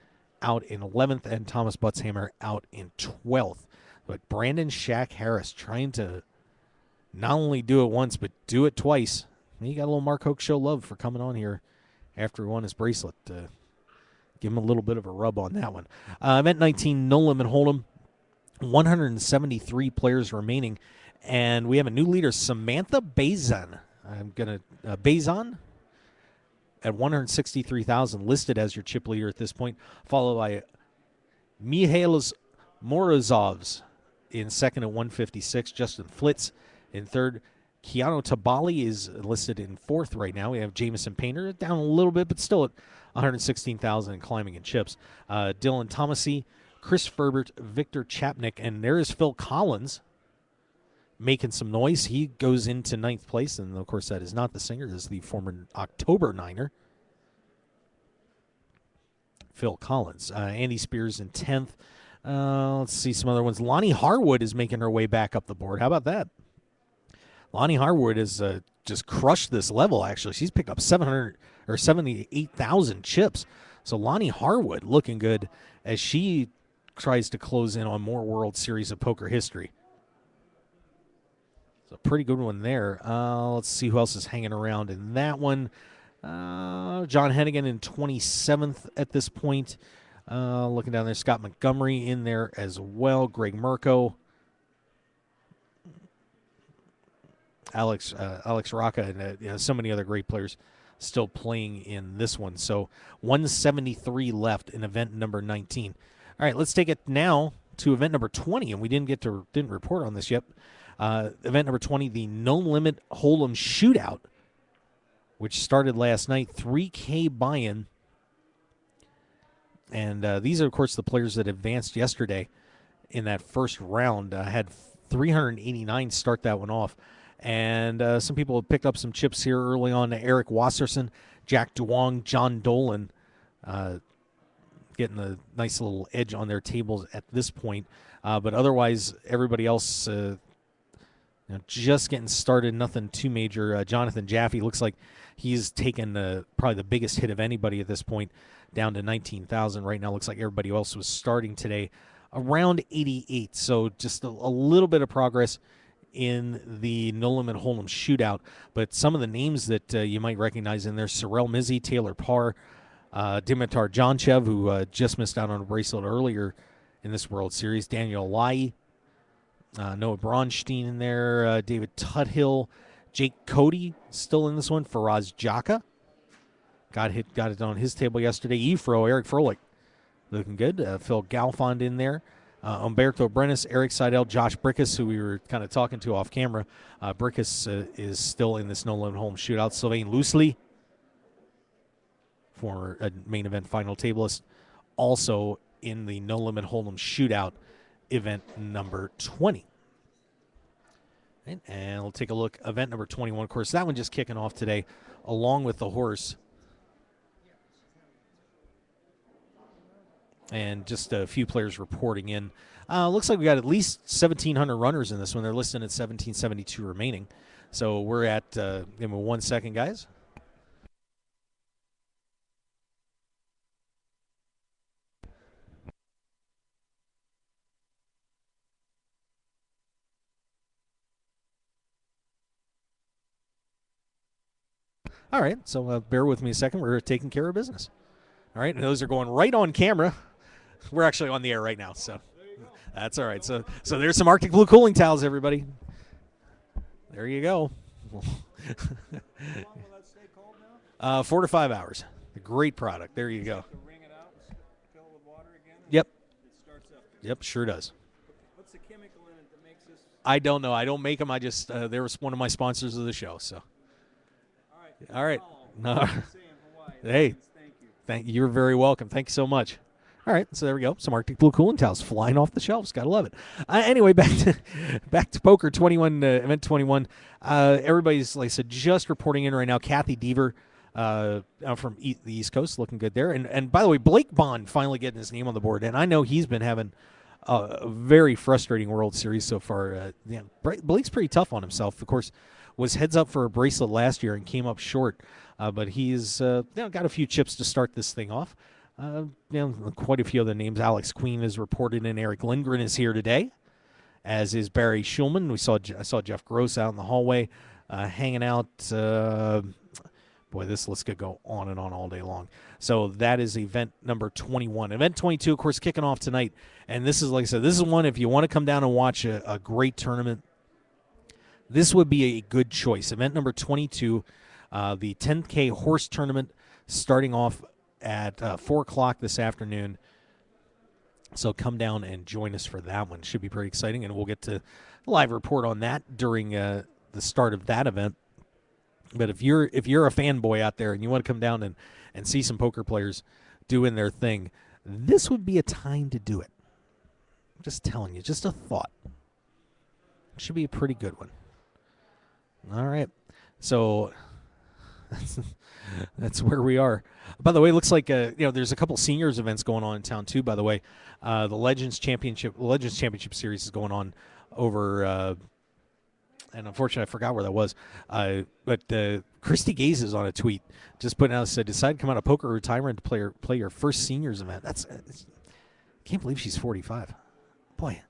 out in 11th, and Thomas Butzhammer out in 12th. But Brandon Shaq Harris trying to not only do it once, but do it twice. He got a little Mark Hoke Show love for coming on here after he won his bracelet. Give him a little bit of a rub on that one. Event 19, No Limit Hold'em. 173 players remaining, and we have a new leader, Samantha Bazan. Bazan at 163,000, listed as your chip leader at this point, followed by Mihails Morozovs in second at 156. Justin Flitz in third. Keanu Tabali is listed in fourth right now. We have Jameson Painter down a little bit, but still at 116,000 and climbing in chips. Dylan Thomasy, Chris Ferbert, Victor Chapnick, and there is Phil Collins making some noise. He goes into 9th place, and of course that is not the singer. This is the former October Niner, Phil Collins. Andy Spears in 10th. Let's see some other ones. Lonnie Harwood is making her way back up the board. How about that? Lonnie Harwood has just crushed this level, actually. She's picked up 78,000 chips. So Lonnie Harwood looking good as she tries to close in on more World Series of Poker history. So pretty good one there. Let's see who else is hanging around in that one. John Hennigan in 27th at this point. Looking down there, Scott Montgomery in there as well. Greg Mirko. Alex Rocca, and so many other great players still playing in this one. So 173 left in event number 19. All right, let's take it now to event number 20, and we didn't report on this yet. Event number 20, the No Limit Hold'em Shootout, which started last night. 3K buy-in, and these are, of course, the players that advanced yesterday in that first round. Had 389 start that one off. And some people have picked up some chips here early on. Eric Wasserson, Jack Duong, John Dolan getting a nice little edge on their tables at this point. But otherwise, everybody else just getting started. Nothing too major. Jonathan Jaffe looks like he's taken probably the biggest hit of anybody at this point, down to 19,000 right now. Looks like everybody else was starting today around 88. So just a little bit of progress in the No Limit Hold'em Shootout. But some of the names that you might recognize in there: Sorel Mizzi, Taylor Parr, Dimitar Jonchev, who just missed out on a bracelet earlier in this World Series, Daniel Lai, Noah Braunstein in there, David Tuthill, Jake Cody still in this one, Faraz Jaka got it on his table yesterday. Efro, Eric Froelich looking good, Phil Galfond in there, Umberto Brenes, Eric Seidel, Josh Brickus, who we were kind of talking to off camera. Brickus is still in this No Limit Hold'em Shootout. Sylvain Loosely, former main event final tableist, also in the No Limit Hold'em Shootout event number 20. And we'll take a look. Event number 21, of course, that one just kicking off today, along with the horse. And just a few players reporting in. Looks like we got at least 1,700 runners in this one. They're listed at 1,772 remaining. So we're at, give me 1 second, guys. All right, so bear with me a second. We're taking care of business. All right, and those are going right on camera. We're actually on the air right now, so that's all right. So there's some Arctic Blue cooling towels, everybody. There you go. 4 to 5 hours. A great product. There you go. Yep. Yep, sure does. What's the chemical in it that makes this? I don't know. I don't make them. I just they were one of my sponsors of the show. So. All right. Hey, thank you. You're very welcome. Thank you so much. All right, so there we go. Some Arctic Blue cooling towels flying off the shelves. Gotta love it. Anyway, back to poker 21, event 21. Everybody's, like I said, just reporting in right now. Kathy Deaver from the East Coast, looking good there. And by the way, Blake Bond finally getting his name on the board. And I know he's been having a very frustrating World Series so far. Blake's pretty tough on himself. Of course, was heads up for a bracelet last year and came up short. But he's got a few chips to start this thing off. Quite a few other names. Alex Queen is reported in. Eric Lindgren is here today, as is Barry Schulman. I saw Jeff Gross out in the hallway hanging out. Boy, this list could go on and on all day long. So that is event number 21. Event 22, of course, kicking off tonight. And this is, like I said, this is one, if you want to come down and watch a great tournament, this would be a good choice. Event number 22, the 10K horse tournament, starting off at 4 o'clock this afternoon. So come down and join us for that one. Should be pretty exciting, and we'll get to live report on that during the start of that event. But if you're a fanboy out there and you want to come down and see some poker players doing their thing, this would be a time to do it. I'm just telling you, just a thought. It should be a pretty good one. All right. So that's where we are. By the way, it looks like there's a couple seniors events going on in town too. By the way, the Legends Championship Series is going on over, and unfortunately I forgot where that was. But Christy Gaze is on a tweet, just putting out, said, "Decided to come out of poker retirement to play your first seniors event." Can't believe she's 45. Boy.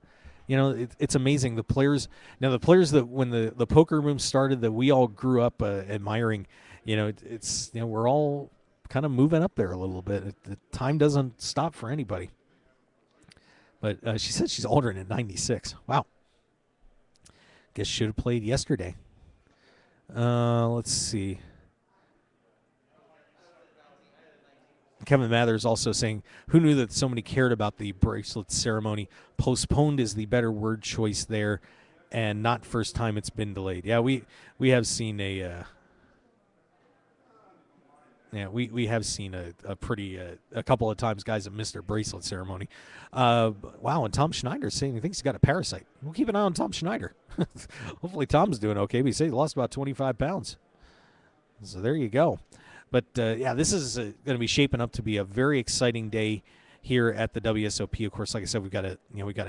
It's amazing. The players that when the poker room started, that we all grew up admiring, it's we're all kind of moving up there a little bit. The time doesn't stop for anybody. But she said she's Aldrin at 96. Wow. Guess should have played yesterday. Let's see. Kevin Mathers also saying, who knew that so many cared about the bracelet ceremony? Postponed is the better word choice there, and not first time it's been delayed. Yeah, we have seen we have seen a pretty a couple of times guys have missed their bracelet ceremony. Wow, and Tom Schneider saying he thinks he's got a parasite. We'll keep an eye on Tom Schneider. Hopefully Tom's doing okay, but he said he lost about 25 pounds. So there you go. But, this is going to be shaping up to be a very exciting day here at the WSOP. Of course, like I said, we've got a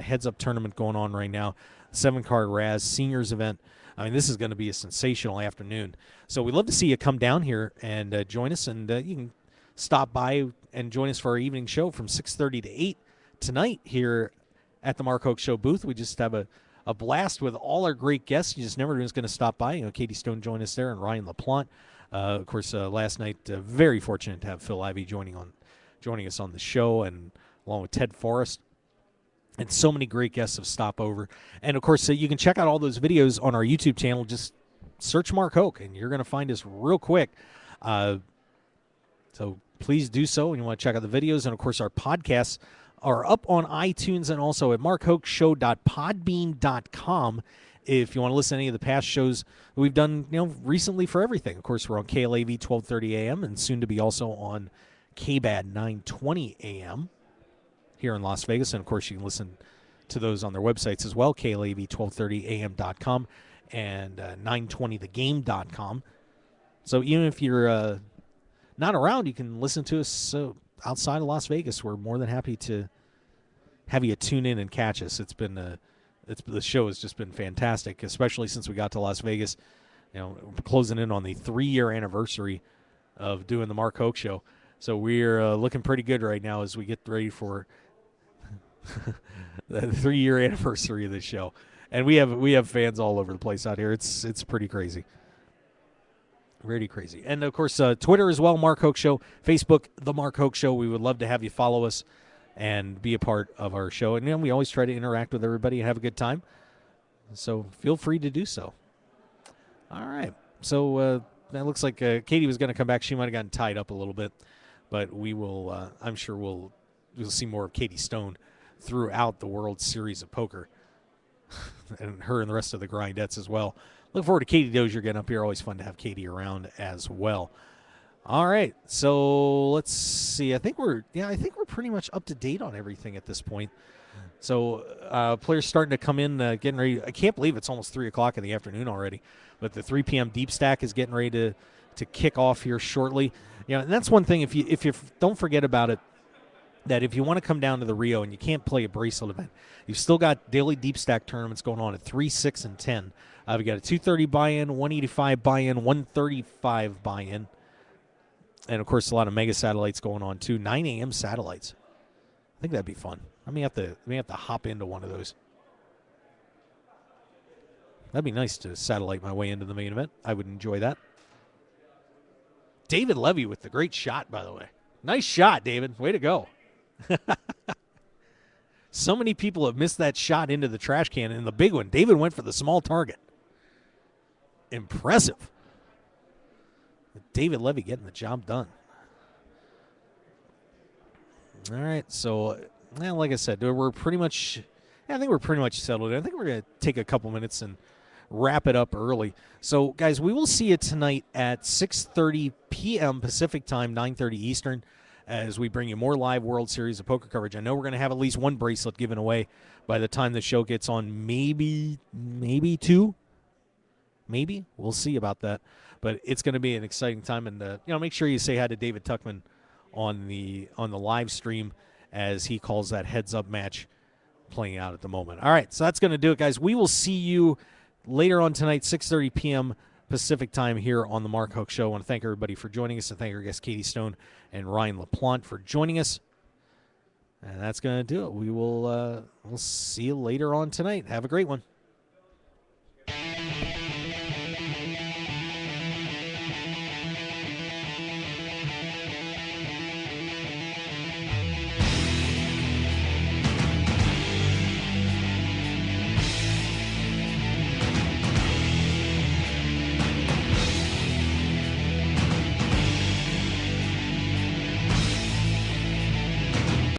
heads-up tournament going on right now, 7-card Raz seniors event. I mean, this is going to be a sensational afternoon. So we'd love to see you come down here and join us, and you can stop by and join us for our evening show from 6:30 to 8 tonight here at the Mark Hoke Show booth. We just have a blast with all our great guests. You just never know who's going to stop by. Katie Stone joined us there, and Ryan LaPlante. Of course, last night, very fortunate to have Phil Ivey joining us on the show, and along with Ted Forrest. And so many great guests have stopped over. And, of course, you can check out all those videos on our YouTube channel. Just search Mark Hoke, and you're going to find us real quick. So please do so, and you want to check out the videos. And, of course, our podcasts are up on iTunes and also at markhokeshow.podbean.com. If you want to listen to any of the past shows we've done, recently for everything. Of course, we're on KLAV 1230 AM and soon to be also on KBAD 920 AM here in Las Vegas. And, of course, you can listen to those on their websites as well, KLAV1230am.com and 920thegame.com. So even if you're not around, you can listen to us outside of Las Vegas. We're more than happy to have you tune in and catch us. The show has just been fantastic, especially since we got to Las Vegas. We're closing in on the 3-year anniversary of doing the Mark Hoke Show. So we're looking pretty good right now as we get ready for the 3-year anniversary of the show. And we have fans all over the place out here. It's pretty crazy. Really crazy. And, of course, Twitter as well, Mark Hoke Show. Facebook, The Mark Hoke Show. We would love to have you follow us and be a part of our show. And we always try to interact with everybody and have a good time. So feel free to do so. All right. So that looks like Katie was going to come back. She might have gotten tied up a little bit. But we will, I'm sure we'll see more of Katie Stone throughout the World Series of Poker. And her and the rest of the Grindettes as well. Look forward to Katie Dozier getting up here. Always fun to have Katie around as well. All right, so let's see. I think we're pretty much up to date on everything at this point. So players starting to come in, getting ready. I can't believe it's almost 3 o'clock in the afternoon already. But the 3 p.m. deep stack is getting ready to kick off here shortly. And that's one thing. If you don't forget about it, that if you want to come down to the Rio and you can't play a bracelet event, you've still got daily deep stack tournaments going on at 3, 6, and 10. We've got a 230 buy-in, 185 buy-in, 135 buy-in. And, of course, a lot of mega satellites going on, too. 9 a.m. satellites. I think that'd be fun. I may have to hop into one of those. That'd be nice to satellite my way into the main event. I would enjoy that. David Levy with the great shot, by the way. Nice shot, David. Way to go. So many people have missed that shot into the trash can, and the big one, David went for the small target. Impressive. David Levy getting the job done. All right, so like I said, we're pretty much. I think we're pretty much settled. I think we're going to take a couple minutes and wrap it up early. So, guys, we will see you tonight at 6:30 p.m. Pacific time, 9:30 Eastern, as we bring you more live World Series of Poker coverage. I know we're going to have at least one bracelet given away by the time the show gets on. Maybe 2. Maybe. We'll see about that. But it's going to be an exciting time. And, make sure you say hi to David Tuckman on the live stream as he calls that heads-up match playing out at the moment. All right, so that's going to do it, guys. We will see you later on tonight, 6:30 p.m. Pacific time here on the Mark Hoke Show. I want to thank everybody for joining us and thank our guests Katie Stone and Ryan LaPlante for joining us. And that's going to do it. We'll see you later on tonight. Have a great one.